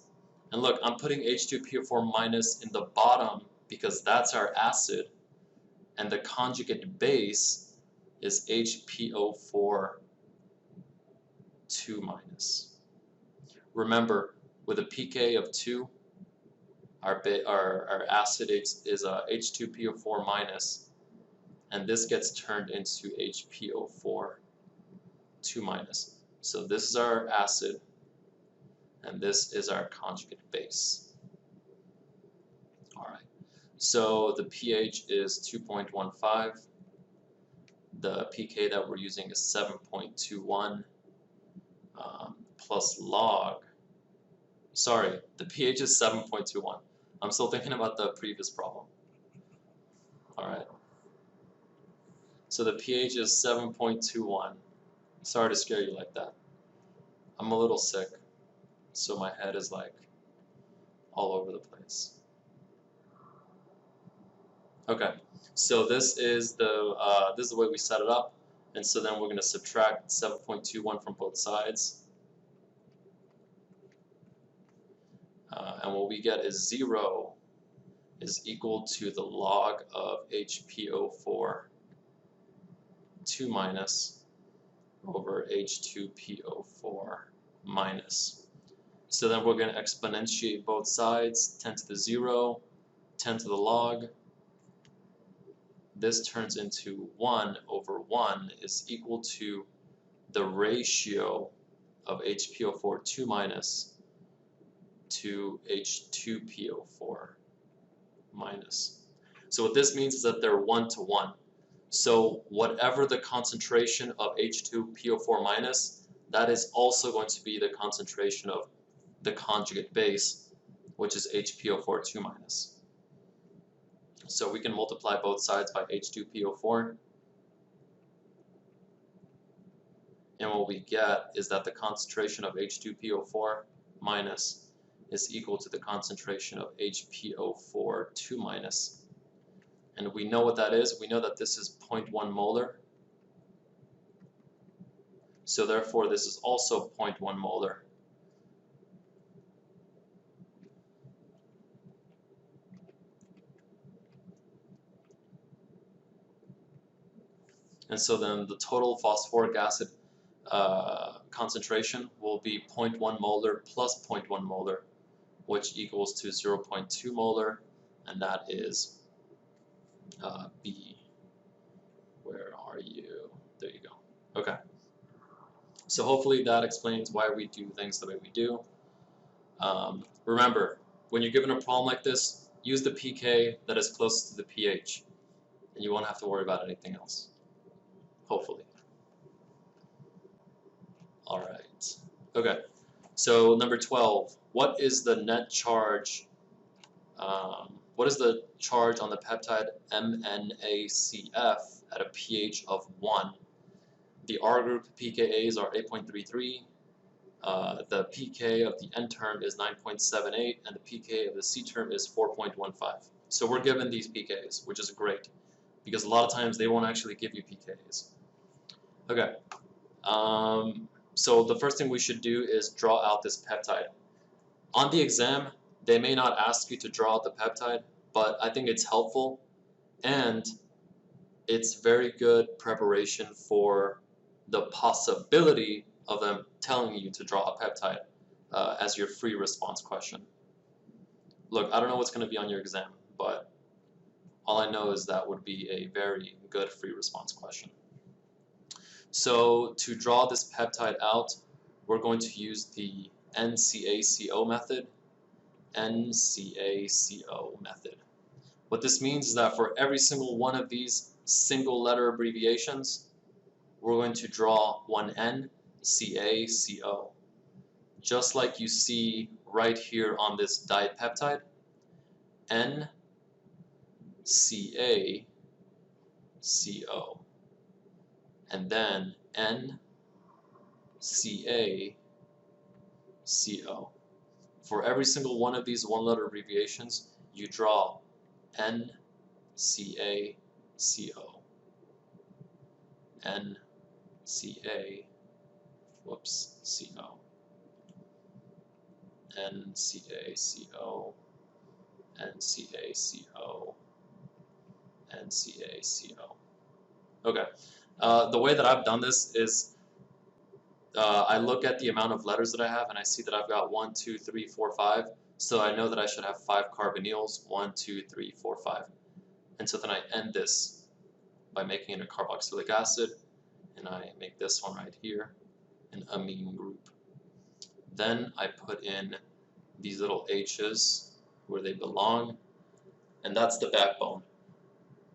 Speaker 4: and look, I'm putting H2PO4 minus in the bottom because that's our acid, and the conjugate base is HPO4 2 minus. Remember, with a pK of 2, our acid is H2PO4 minus, and this gets turned into HPO4 2 minus. So this is our acid, and this is our conjugate base. Alright, so the pH is 2.15. The pK that we're using is 7.21 plus log. Sorry, the pH is 7.21. I'm still thinking about the previous problem. Alright. So the pH is 7.21. Sorry to scare you like that. I'm a little sick, so my head is like all over the place. Okay, so this is the way we set it up, and so then we're going to subtract 7.21 from both sides. And what we get is 0 is equal to the log of HPO4 2 minus over H2PO4 minus. So then we're going to exponentiate both sides, 10 to the 0, 10 to the log. This turns into 1 over 1 is equal to the ratio of HPO4 2 minus to H2PO4 minus. So what this means is that they're 1 to 1. So whatever the concentration of H2PO4 minus, that is also going to be the concentration of the conjugate base, which is HPO4 2 minus. So we can multiply both sides by H2PO4. And what we get is that the concentration of H2PO4 minus is equal to the concentration of HPO4 2 minus. And we know what that is. We know that this is 0.1 molar. So therefore this is also 0.1 molar. And so then the total phosphoric acid concentration will be 0.1 molar plus 0.1 molar, which equals to 0.2 molar, and that is B. Where are you? There you go. Okay. So hopefully that explains why we do things the way we do. Remember, when you're given a problem like this, use the pK that is closest to the pH, and you won't have to worry about anything else. Hopefully. Alright. Okay. So number 12. What is the net charge? What is the charge on the peptide MNACF at a pH of 1? The R group pKa's are 8.33. The pK of the N term is 9.78, and the pK of the C term is 4.15. So we're given these pKs, which is great, because a lot of times they won't actually give you pKs. Okay. So the first thing we should do is draw out this peptide. On the exam, they may not ask you to draw out the peptide, but I think it's helpful, and it's very good preparation for the possibility of them telling you to draw a peptide as your free response question. Look, I don't know what's going to be on your exam, but all I know is that would be a very good free response question. So to draw this peptide out, we're going to use the NCACO method. NCACO method. What this means is that for every single one of these single letter abbreviations, we're going to draw one N, CaCO. Just like you see right here on this dipeptide, N, CaCO. And then N, CaCO. For every single one of these one-letter abbreviations, you draw N, CaCO. N, Ca, whoops, CO. N, CaCO. N, CaCO. N, CaCO. Okay. The way that I've done this is I look at the amount of letters that I have, and I see that I've got 1, 2, 3, 4, 5. So I know that I should have 5 carbonyls, 1, 2, 3, 4, 5. And so then I end this by making it a carboxylic acid, and I make this one right here an amine group. Then I put in these little H's where they belong, and that's the backbone.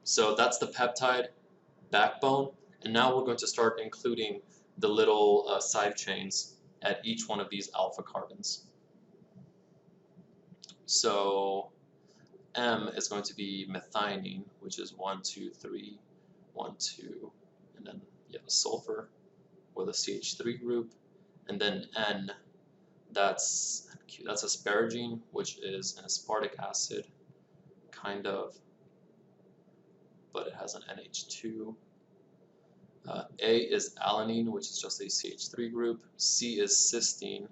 Speaker 4: So that's the peptide backbone, and now we're going to start including the little side chains at each one of these alpha carbons. So M is going to be methionine, which is 1, 2, 3, 1, 2, and then you have a sulfur with a CH3 group, and then N, that's asparagine, which is an aspartic acid, kind of, but it has an NH2. A is alanine, which is just a CH3 group. C is cysteine,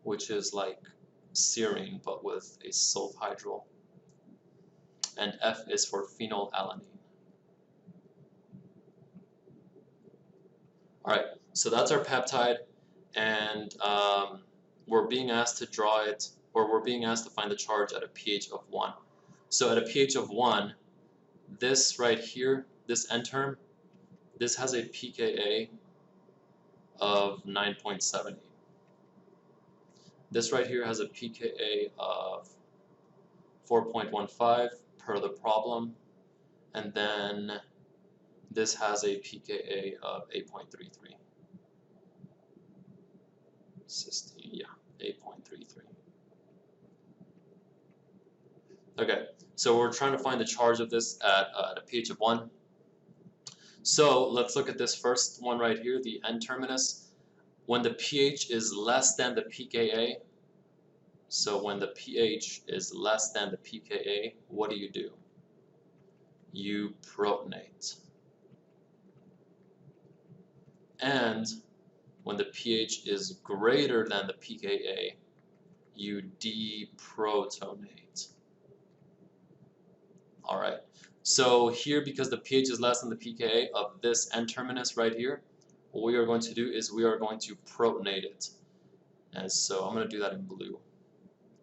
Speaker 4: which is like serine, but with a sulfhydryl. And F is for phenylalanine. Alright, so that's our peptide, and we're being asked to draw it, or we're being asked to find the charge at a pH of 1. So at a pH of 1, this right here, this N term, this has a pKa of 9.78. This right here has a pKa of 4.15 per the problem, and then this has a pKa of 8.33. Cysteine, yeah, 8.33. Okay, so we're trying to find the charge of this at a pH of 1. So let's look at this first one right here, the N terminus. When the pH is less than the pKa, So when the pH is less than the pKa, what do? You protonate. And when the pH is greater than the pKa, you deprotonate. Alright, so here, because the pH is less than the pKa of this N-terminus right here, what we are going to do is we are going to protonate it. And so I'm going to do that in blue.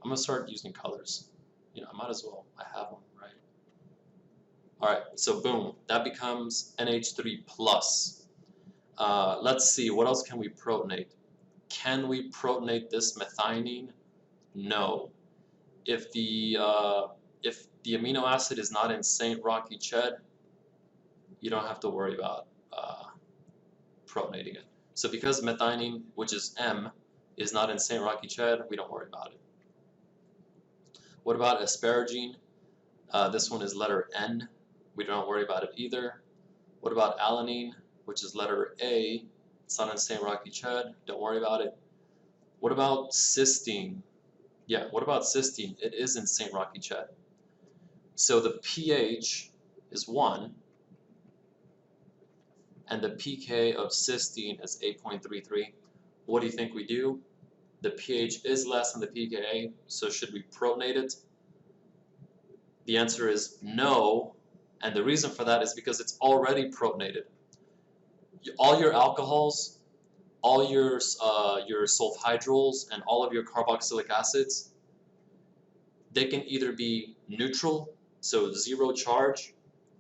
Speaker 4: I'm going to start using colors. You know, I might as well. I have them, right? Alright, so boom, that becomes NH3+. Let's see, what else can we protonate? Can we protonate this methionine? No. If the amino acid is not in St. Rocky Ched, you don't have to worry about protonating it. So because methionine, which is M, is not in St. Rocky Ched, we don't worry about it. What about asparagine? This one is letter N. We don't worry about it either. What about alanine, which is letter A? It's not in St. Rocky Ched. Don't worry about it. What about cysteine? Yeah, what about cysteine? It is in St. Rocky Ched. So the pH is 1, and the pK of cysteine is 8.33. What do you think we do? The pH is less than the pKa, so should we protonate it? The answer is no, and the reason for that is because it's already protonated. All your alcohols, all your sulfhydryls, and all of your carboxylic acids, they can either be neutral, so 0 charge,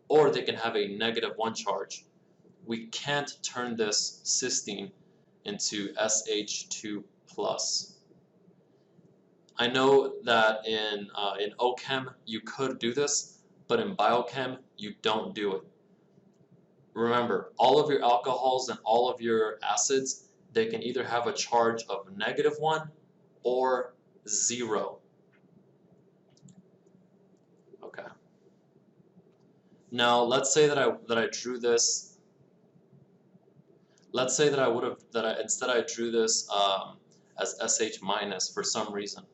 Speaker 4: or they can have a -1 charge. We can't turn this cysteine into SH2+. I know that in OChem you could do this, but in Biochem you don't do it. Remember, all of your alcohols and all of your acids, they can either have a charge of -1 or 0. Okay. Now let's say that I drew this. Let's say that instead I drew this as SH- for some reason.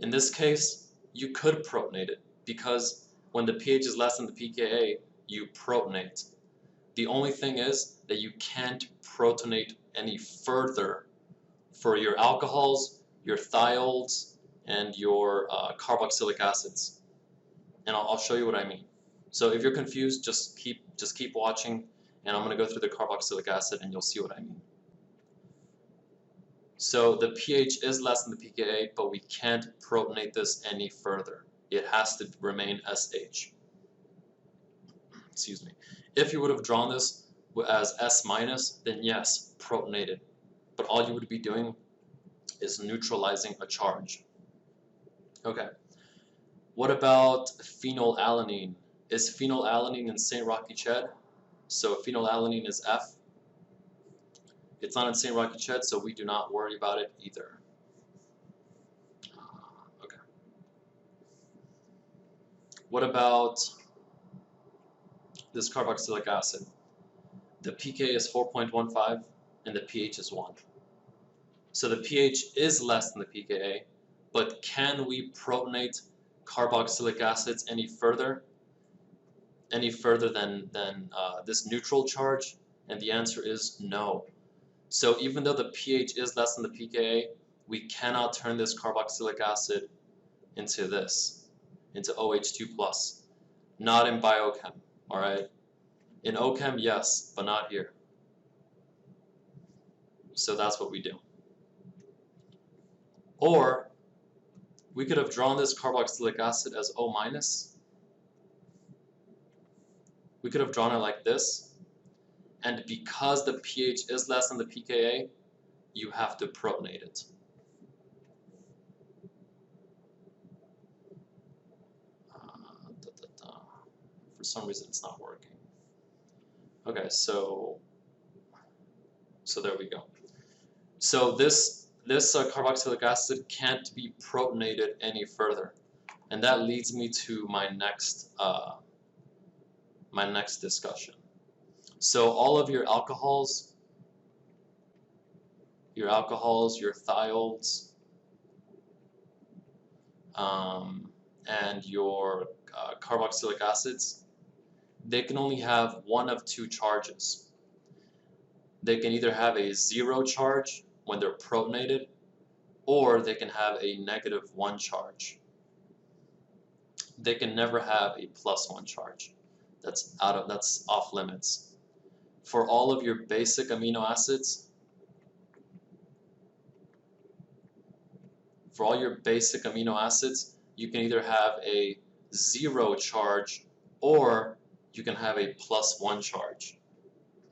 Speaker 4: In this case, you could protonate it because when the pH is less than the pKa, you protonate. The only thing is that you can't protonate any further for your alcohols, your thiols, and your carboxylic acids. And I'll show you what I mean. So if you're confused, just keep watching, and I'm going to go through the carboxylic acid and you'll see what I mean. So the pH is less than the pKa, but we can't protonate this any further. It has to remain SH. Excuse me. If you would have drawn this as S-, then yes, protonate it. But all you would be doing is neutralizing a charge. Okay. What about phenylalanine? Is phenylalanine in St. Rocky Ched? So phenylalanine is F. It's not in St. Rocky Ched, so we do not worry about it either. Okay. What about this carboxylic acid? The pK is 4.15 and the pH is 1. So the pH is less than the pKa, but can we protonate carboxylic acids any further? Any further than this neutral charge? And the answer is no. So even though the pH is less than the pKa, we cannot turn this carboxylic acid into this, into OH2+. Not in biochem, alright? In OChem, yes, but not here. So that's what we do. Or we could have drawn this carboxylic acid as O-. We could have drawn it like this. And because the pH is less than the pKa, you have to protonate it. For some reason it's not working. Okay, so there we go. So this carboxylic acid can't be protonated any further, and that leads me to my next discussion. So all of your alcohols, your thiols, and your carboxylic acids, they can only have one of two charges. They can either have a 0 charge when they're protonated, or they can have a -1 charge. They can never have a +1 charge. That's off limits. For all of your basic amino acids, you can either have a 0 charge or you can have a +1 charge.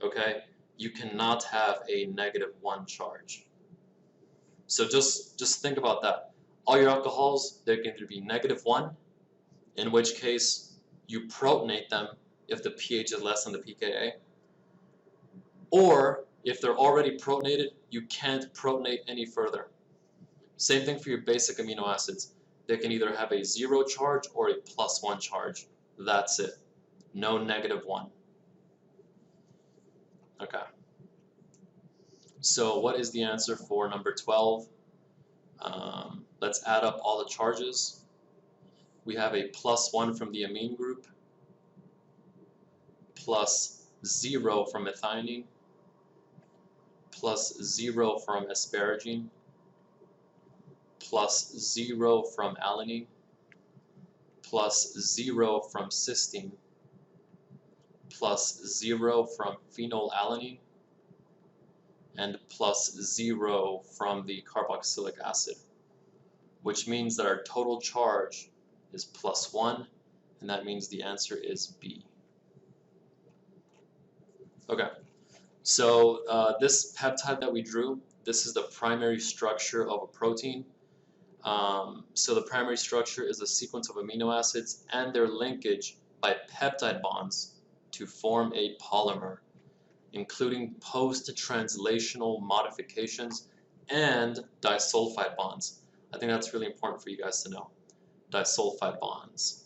Speaker 4: Okay? You cannot have a -1 charge. So just think about that. All your alcohols, they can either be -1, in which case you protonate them if the pH is less than the pKa, or if they're already protonated, you can't protonate any further. Same thing for your basic amino acids. They can either have a 0 charge or a +1 charge. That's it. No -1. Okay. So what is the answer for number 12? Let's add up all the charges. We have a +1 from the amine group, +0 from methionine, +0 from asparagine, +0 from alanine, +0 from cysteine, +0 from phenylalanine, and +0 from the carboxylic acid, which means that our total charge is +1, and that means the answer is B. Okay, so this peptide that we drew, this is the primary structure of a protein. So the primary structure is a sequence of amino acids and their linkage by peptide bonds to form a polymer, including post-translational modifications and disulfide bonds. I think that's really important for you guys to know. Disulfide bonds.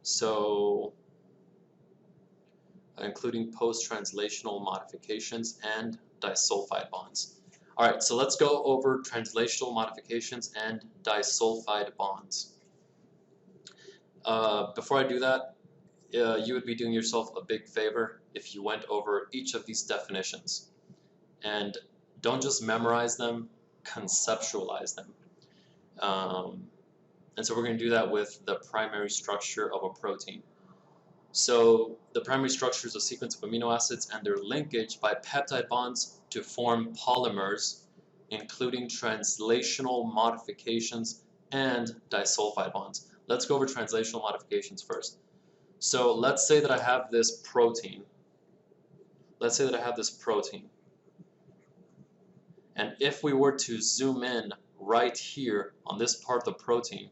Speaker 4: So, including post-translational modifications and disulfide bonds. Alright, so let's go over translational modifications and disulfide bonds. Before I do that, you would be doing yourself a big favor if you went over each of these definitions. And don't just memorize them, conceptualize them. And so we're going to do that with the primary structure of a protein. So the primary structure is a sequence of amino acids and their linkage by peptide bonds to form polymers, including translational modifications and disulfide bonds. Let's go over translational modifications first. So let's say that I have this protein. And if we were to zoom in right here on this part of the protein,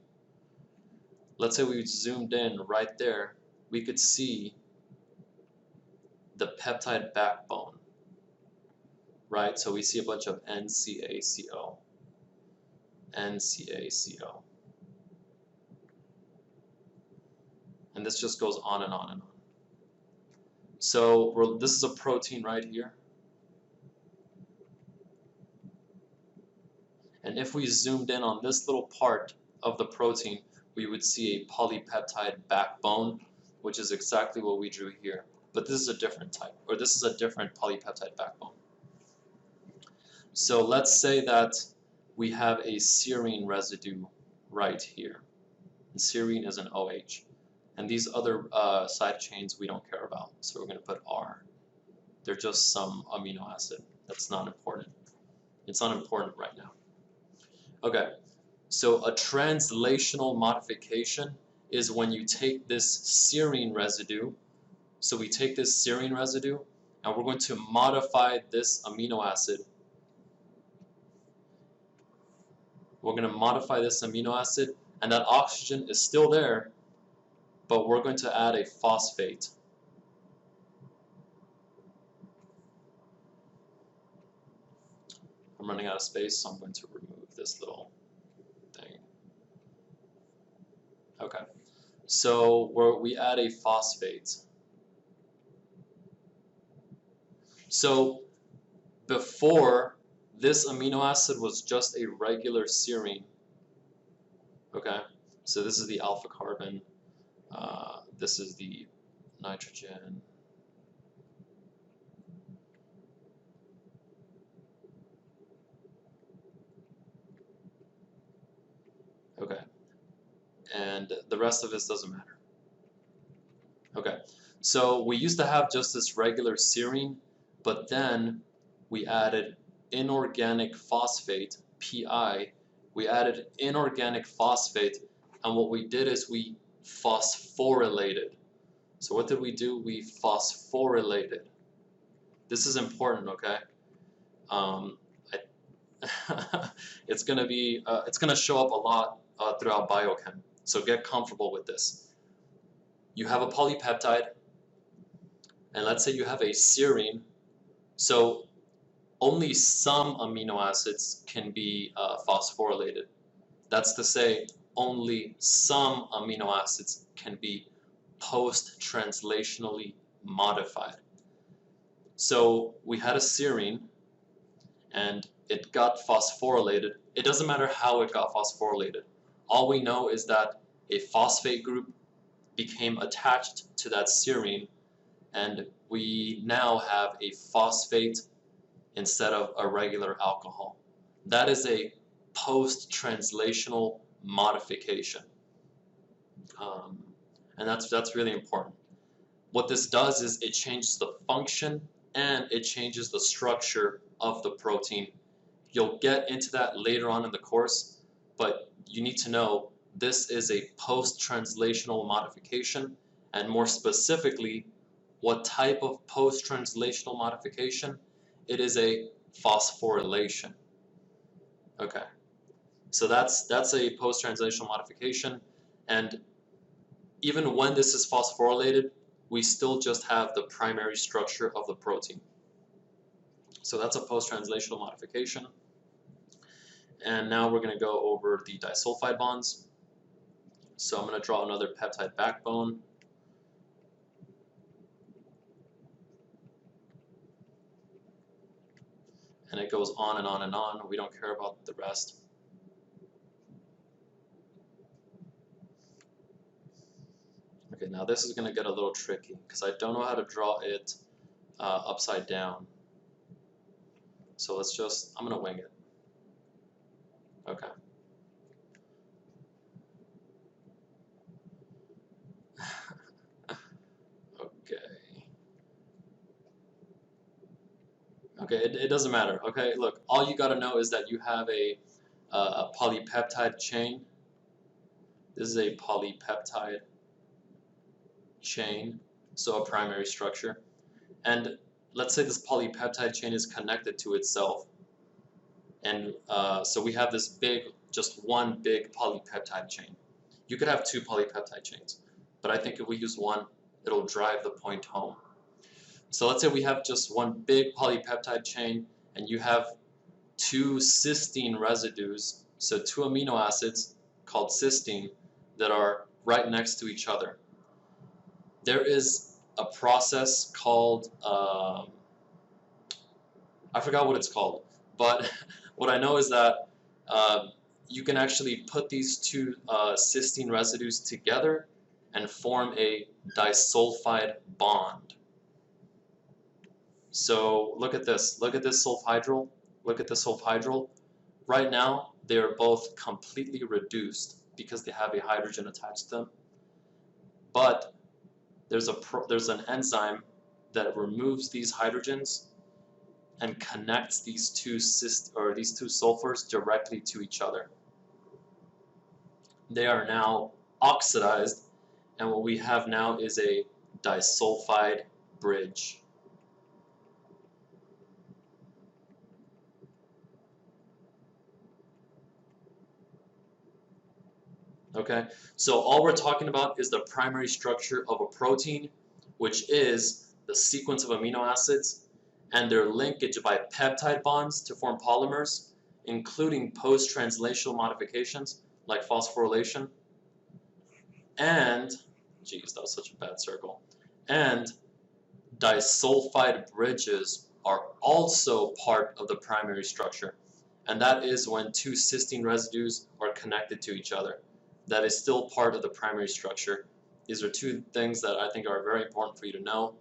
Speaker 4: let's say we zoomed in right there, we could see the peptide backbone, right? So we see a bunch of NCACO, NCACO. And this just goes on and on and on. So this is a protein right here. And if we zoomed in on this little part of the protein, we would see a polypeptide backbone, which is exactly what we drew here. But this is a different type, or this is a different polypeptide backbone. So let's say that we have a serine residue right here. And serine is an OH. And these other side chains we don't care about, so we're going to put R. They're just some amino acid. That's not important. It's not important right now. Okay, so a translational modification is when you take this serine residue. So we take this serine residue and we're going to modify this amino acid. We're going to modify this amino acid, and that oxygen is still there, but we're going to add a phosphate. I'm running out of space, so I'm going to remove this little thing. Okay, so we add a phosphate. So before, this amino acid was just a regular serine. Okay, So this is the alpha carbon, this is the nitrogen. Okay, and the rest of this doesn't matter. Okay, so we used to have just this regular serine, but then we added inorganic phosphate, PI. We added inorganic phosphate, and what we did is we phosphorylated. So what did we do? We phosphorylated. This is important, okay? It's gonna show up a lot throughout biochem. So get comfortable with this. You have a polypeptide, and let's say you have a serine. So only some amino acids can be phosphorylated. That's to say, only some amino acids can be post-translationally modified. So we had a serine, and it got phosphorylated. It doesn't matter how it got phosphorylated. All we know is that a phosphate group became attached to that serine, and we now have a phosphate instead of a regular alcohol. That is a post-translational modification, and that's really important. What this does is it changes the function and it changes the structure of the protein. You'll get into that later on in the course, but you need to know this is a post-translational modification, and more specifically, what type of post-translational modification? It is a phosphorylation. Okay, so that's a post-translational modification, and even when this is phosphorylated, we still just have the primary structure of the protein. So that's a post-translational modification. And now we're going to go over the disulfide bonds. So I'm going to draw another peptide backbone. And it goes on and on and on. We don't care about the rest. Okay, now this is going to get a little tricky because I don't know how to draw it upside down. So I'm going to wing it. Okay. Okay, it doesn't matter. Okay, look, all you got to know is that you have a polypeptide chain. This is a polypeptide chain, so a primary structure. And let's say this polypeptide chain is connected to itself. And so we have this just one big polypeptide chain. You could have two polypeptide chains, but I think if we use one, it'll drive the point home. So let's say we have just one big polypeptide chain, and you have two cysteine residues, so two amino acids called cysteine that are right next to each other. There is a process called, I forgot what it's called, but what I know is that you can actually put these two cysteine residues together and form a disulfide bond. So look at this sulfhydryl, look at this sulfhydryl. Right now they are both completely reduced because they have a hydrogen attached to them. But there's an enzyme that removes these hydrogens and connects these two sulfurs directly to each other. They are now oxidized, and what we have now is a disulfide bridge. Okay, so all we're talking about is the primary structure of a protein, which is the sequence of amino acids and their linkage by peptide bonds to form polymers, including post-translational modifications like phosphorylation, and, geez, that was such a bad circle, and disulfide bridges are also part of the primary structure, and that is when two cysteine residues are connected to each other. that is still part of the primary structure. These are two things that I think are very important for you to know,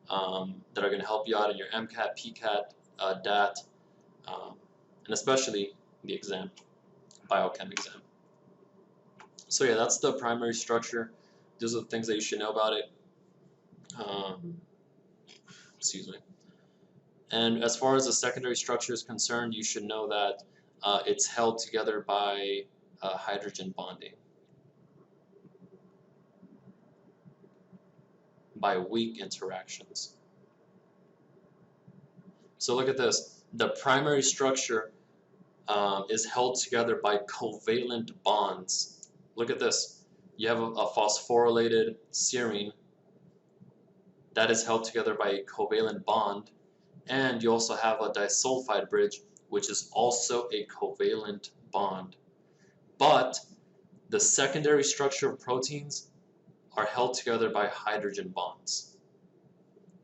Speaker 4: that are going to help you out in your MCAT, PCAT, DAT, and especially the exam, biochem exam. So yeah, that's the primary structure. Those are the things that you should know about it. Excuse me. And as far as the secondary structure is concerned, you should know that it's held together by hydrogen bonding, by weak interactions. So look at this. The primary structure is held together by covalent bonds. Look at this. You have a phosphorylated serine that is held together by a covalent bond, and you also have a disulfide bridge, which is also a covalent bond. But the secondary structure of proteins are held together by hydrogen bonds.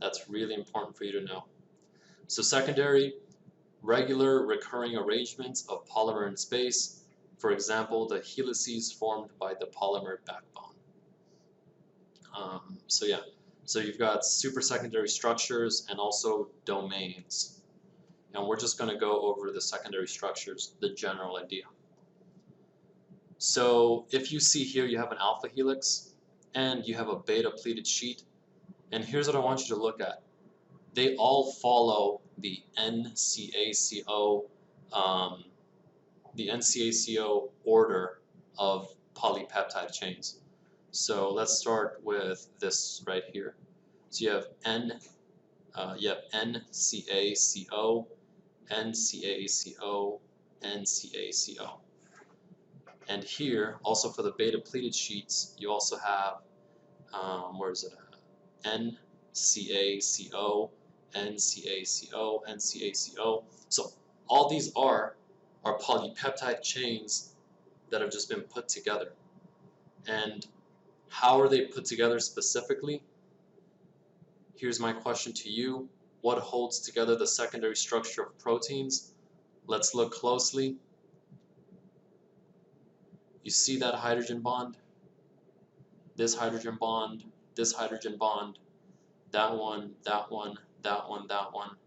Speaker 4: That's really important for you to know. So secondary, regular recurring arrangements of polymer in space. For example, the helices formed by the polymer backbone. So yeah, so you've got supersecondary structures and also domains. And we're just going to go over the secondary structures, the general idea. So if you see here, you have an alpha helix and you have a beta pleated sheet. And here's what I want you to look at. They all follow the NCACO order of polypeptide chains. So let's start with this right here. So you have NCACO, NCACO, NCACO. And here, also for the beta pleated sheets, you also have, where is it at? NCACO, NCACO, NCACO. So all these are polypeptide chains that have just been put together. And how are they put together specifically? Here's my question to you. What holds together the secondary structure of proteins? Let's look closely. You see that hydrogen bond? This hydrogen bond, this hydrogen bond, that one, that one, that one, that one.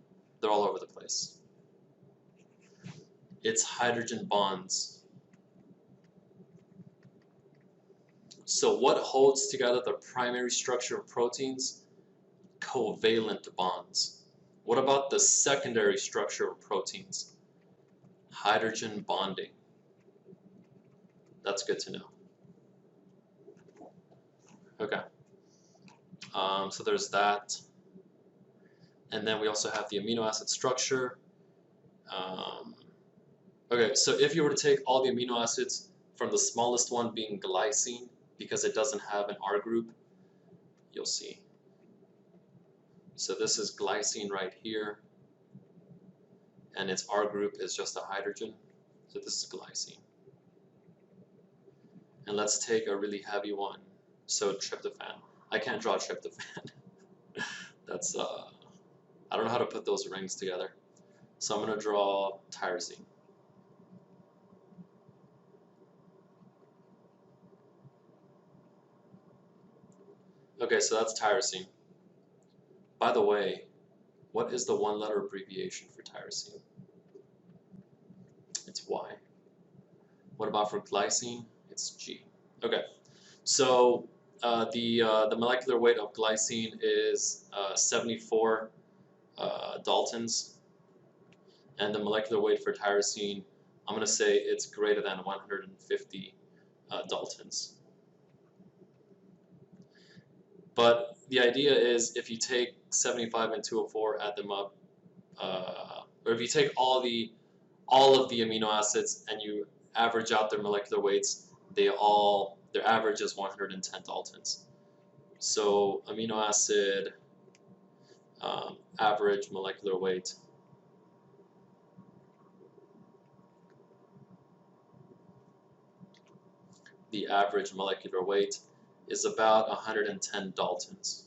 Speaker 4: They're all over the place. It's hydrogen bonds. So what holds together the primary structure of proteins? Covalent bonds. What about the secondary structure of proteins? Hydrogen bonding. That's good to know. Okay. So there's that. And then we also have the amino acid structure. Okay, so if you were to take all the amino acids from the smallest one being glycine, because it doesn't have an R group, you'll see. So this is glycine right here, and its R group is just a hydrogen. So this is glycine. And let's take a really heavy one. So tryptophan. I can't draw tryptophan. That's I don't know how to put those rings together. So I'm going to draw tyrosine. Okay, so that's tyrosine. By the way, what is the one-letter abbreviation for tyrosine? It's Y. What about for glycine? It's G. Okay, so the molecular weight of glycine is 74 Daltons, and the molecular weight for tyrosine, I'm going to say it's greater than 150 Daltons. But the idea is if you take 75 and 204, add them up, or if you take all of the amino acids and you average out their molecular weights, their average is 110 Daltons. So amino acid average molecular weight. The average molecular weight is about 110 Daltons.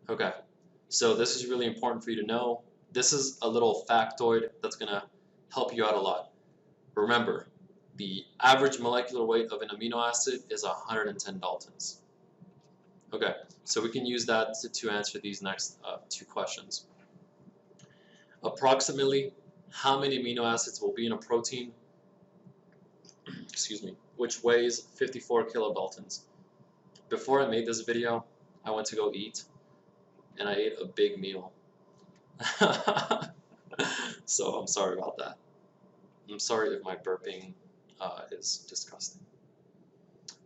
Speaker 4: Okay, so this is really important for you to know. This is a little factoid that's going to help you out a lot. Remember, the average molecular weight of an amino acid is 110 daltons. Okay, so we can use that to answer these next two questions. Approximately how many amino acids will be in a protein, excuse me, which weighs 54 kilodaltons? Before I made this video, I went to go eat, and I ate a big meal. So I'm sorry about that. I'm sorry if my burping is disgusting.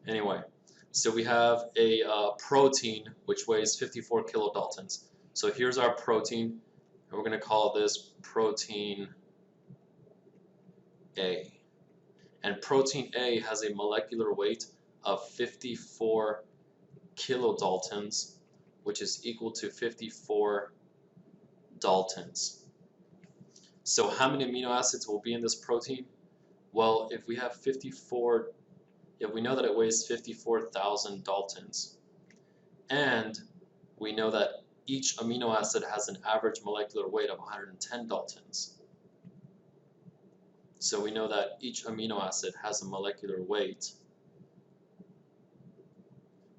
Speaker 4: Anyway, so we have a protein which weighs 54 kilodaltons. So here's our protein, and we're going to call this protein A. And protein A has a molecular weight of 54 kilodaltons, which is equal to 54 daltons. So how many amino acids will be in this protein? Well, if we have 54, if we know that it weighs 54,000 daltons, and we know that each amino acid has an average molecular weight of 110 daltons. So we know that each amino acid has a molecular weight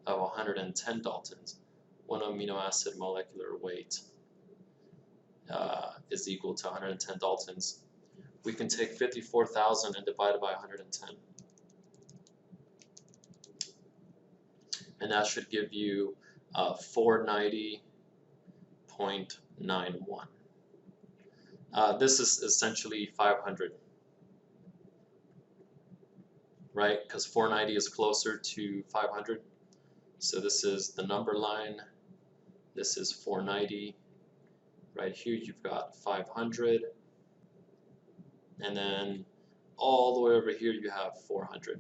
Speaker 4: of 110 daltons. One amino acid molecular weight is equal to 110 daltons. We can take 54,000 and divide it by 110. And that should give you 490.91. This is essentially 500, right? Because 490 is closer to 500. So this is the number line. This is 490. Right here you've got 500. And then all the way over here you have 400.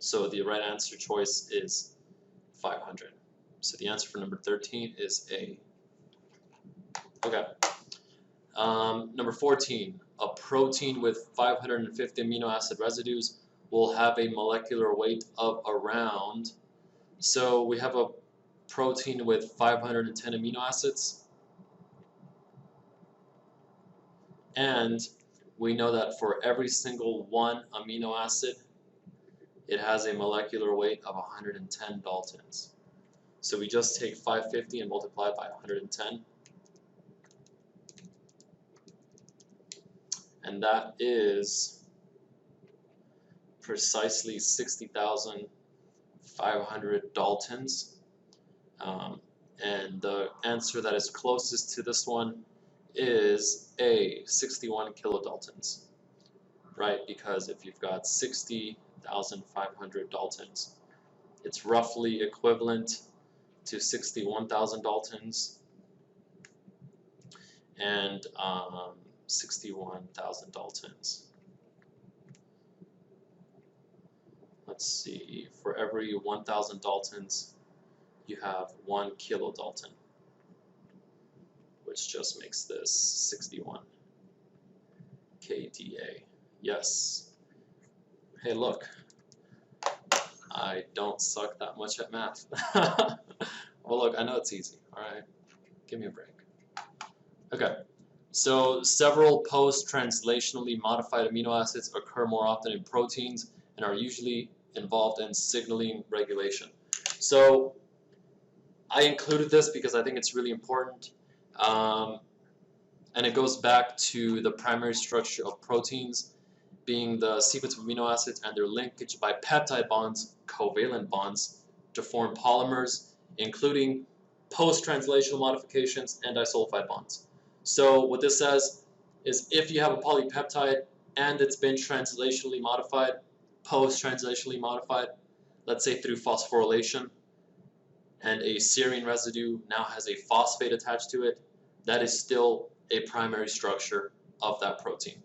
Speaker 4: So the right answer choice is 500. So the answer for number 13 is A. Okay. Number 14. A protein with 550 amino acid residues will have a molecular weight of around. So we have a protein with 510 amino acids. And we know that for every single one amino acid, it has a molecular weight of 110 daltons. So we just take 550 and multiply by 110. And that is precisely 60,500 daltons. And the answer that is closest to this one is A, 61 kilodaltons, right? Because if you've got 60,500 daltons, it's roughly equivalent to 61,000 daltons, and 61,000 daltons. Let's see, for every 1,000 daltons, you have 1 kilodalton, which just makes this 61 kDa. Yes. Hey, look, I don't suck that much at math. Well, look, I know it's easy. All right, give me a break. Okay, so several post-translationally modified amino acids occur more often in proteins and are usually involved in signaling regulation. So I included this because I think it's really important. And it goes back to the primary structure of proteins being the sequence of amino acids and their linkage by peptide bonds, covalent bonds, to form polymers, including post-translational modifications and disulfide bonds. So what this says is if you have a polypeptide and it's been translationally modified, post-translationally modified, let's say through phosphorylation, and a serine residue now has a phosphate attached to it, that is still a primary structure of that protein.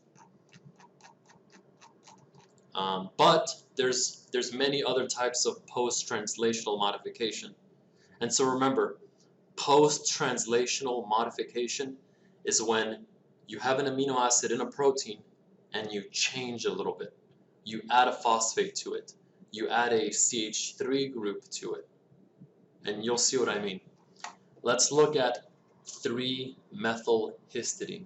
Speaker 4: But there's many other types of post-translational modification. And so remember, post-translational modification is when you have an amino acid in a protein and you change a little bit. You add a phosphate to it. You add a CH3 group to it. And you'll see what I mean. Let's look at 3-methylhistidine.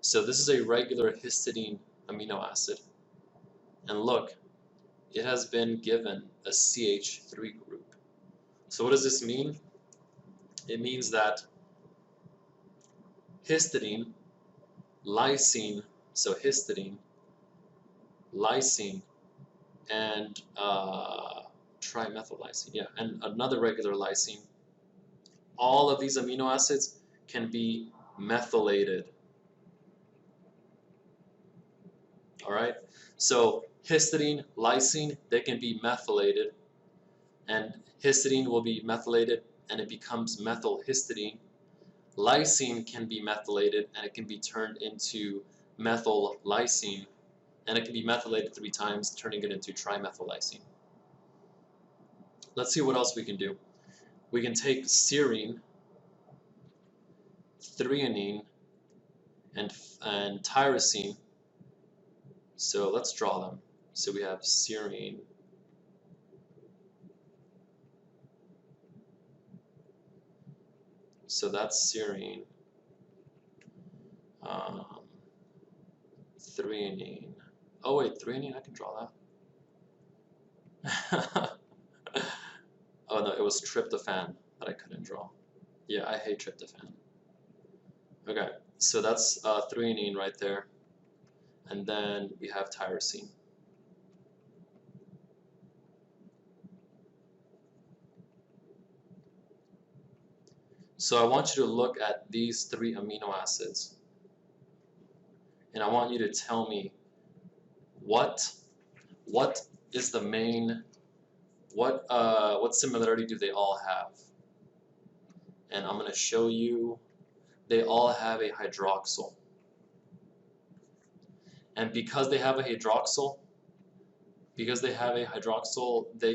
Speaker 4: So this is a regular histidine amino acid. And look, it has been given a CH3 group. So what does this mean? It means that histidine, lysine, so histidine, lysine, and trimethyllysine, yeah, and another regular lysine, all of these amino acids can be methylated. Alright, so histidine, lysine, they can be methylated, and histidine will be methylated and it becomes methylhistidine. Lysine can be methylated and it can be turned into methyllysine, and it can be methylated 3 times, turning it into trimethyllysine. Let's see what else we can do. We can take serine, threonine, and tyrosine. So let's draw them. So we have serine, so that's serine, threonine. Oh wait, threonine, I can draw that. Oh no, it was tryptophan that I couldn't draw. Yeah, I hate tryptophan. Okay, so that's threonine right there. And then we have tyrosine. So I want you to look at these 3 amino acids, and I want you to tell me what is the main, what similarity do they all have? And I'm going to show you they all have a hydroxyl. And because they have a hydroxyl, they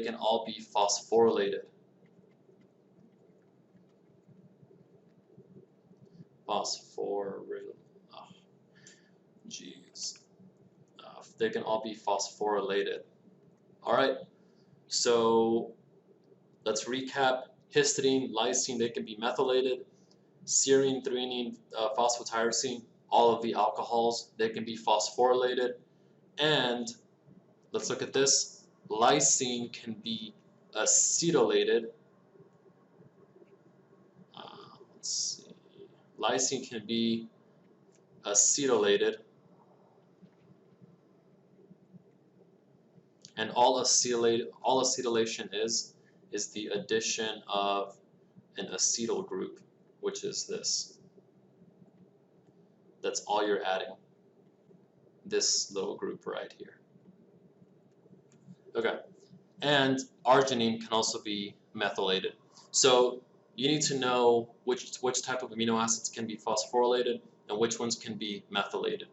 Speaker 4: can all be phosphorylated. They can all be phosphorylated. Alright, so let's recap. Histidine, lysine, they can be methylated. Serine, threonine, phosphotyrosine, all of the alcohols, they can be phosphorylated. And let's look at this. Lysine can be acetylated. Let's see. Lysine can be acetylated. And all acetylation is the addition of an acetyl group, which is this. That's all you're adding. This little group right here. Okay, and arginine can also be methylated. So you need to know which type of amino acids can be phosphorylated and which ones can be methylated.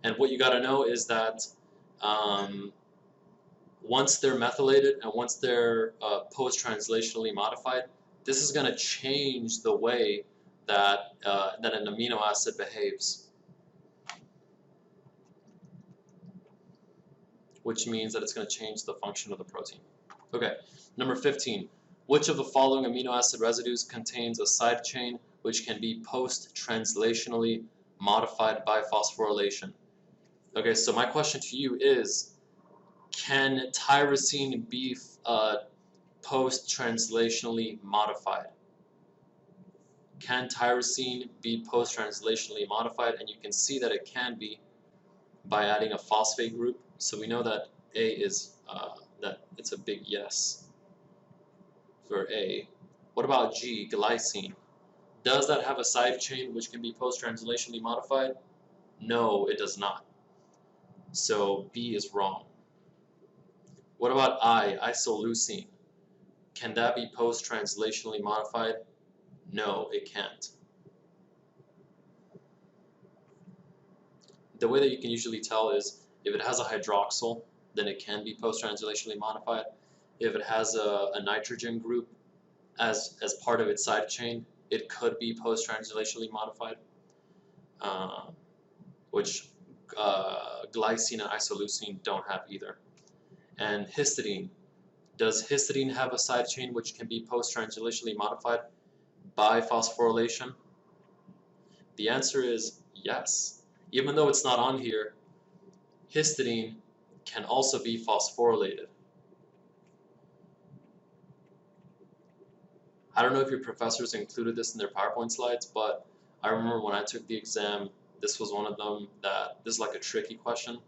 Speaker 4: And what you got to know is that once they're methylated and once they're post-translationally modified, this is going to change the way that an amino acid behaves, which means that it's going to change the function of the protein. Okay, number 15. Which of the following amino acid residues contains a side chain which can be post-translationally modified by phosphorylation? Okay, so my question to you is, can tyrosine be post-translationally modified? Can tyrosine be post-translationally modified? And you can see that it can be by adding a phosphate group. So we know that A is, that it's a big yes for A. What about G, glycine? Does that have a side chain which can be post-translationally modified? No, it does not. So B is wrong. What about I, isoleucine? Can that be post-translationally modified? No, it can't. The way that you can usually tell is if it has a hydroxyl, then it can be post-translationally modified. If it has a nitrogen group as part of its side chain, it could be post-translationally modified, which glycine and isoleucine don't have either. And histidine. Does histidine have a side chain which can be post-translationally modified by phosphorylation? The answer is yes. Even though it's not on here, histidine can also be phosphorylated. I don't know if your professors included this in their PowerPoint slides, but I remember when I took the exam, this was one of them this is like a tricky question.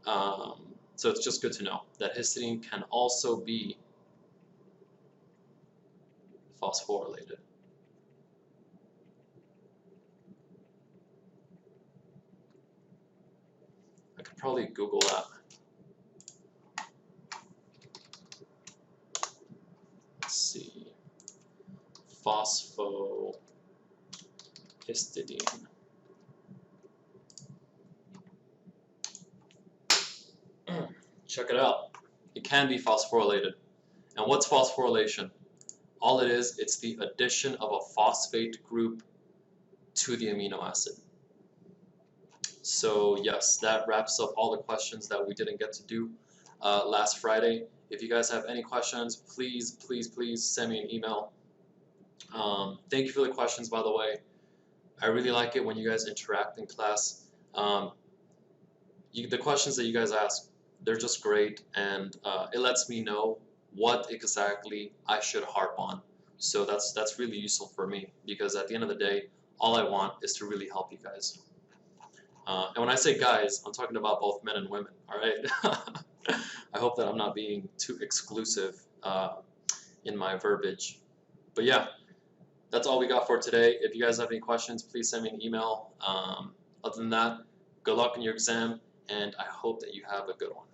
Speaker 4: So it's just good to know that histidine can also be phosphorylated. I could probably Google that. Let's see. Phosphohistidine. Check it out. It can be phosphorylated. And what's phosphorylation? All it is, it's the addition of a phosphate group to the amino acid. So yes, that wraps up all the questions that we didn't get to do last Friday. If you guys have any questions, please send me an email. Thank you for the questions, by the way. I really like it when you guys interact in class. The questions that you guys ask, they're just great, and it lets me know what exactly I should harp on. So that's really useful for me, because at the end of the day, all I want is to really help you guys. And when I say guys, I'm talking about both men and women, all right? I hope that I'm not being too exclusive in my verbiage. But yeah, that's all we got for today. If you guys have any questions, please send me an email. Other than that, good luck in your exam, and I hope that you have a good one.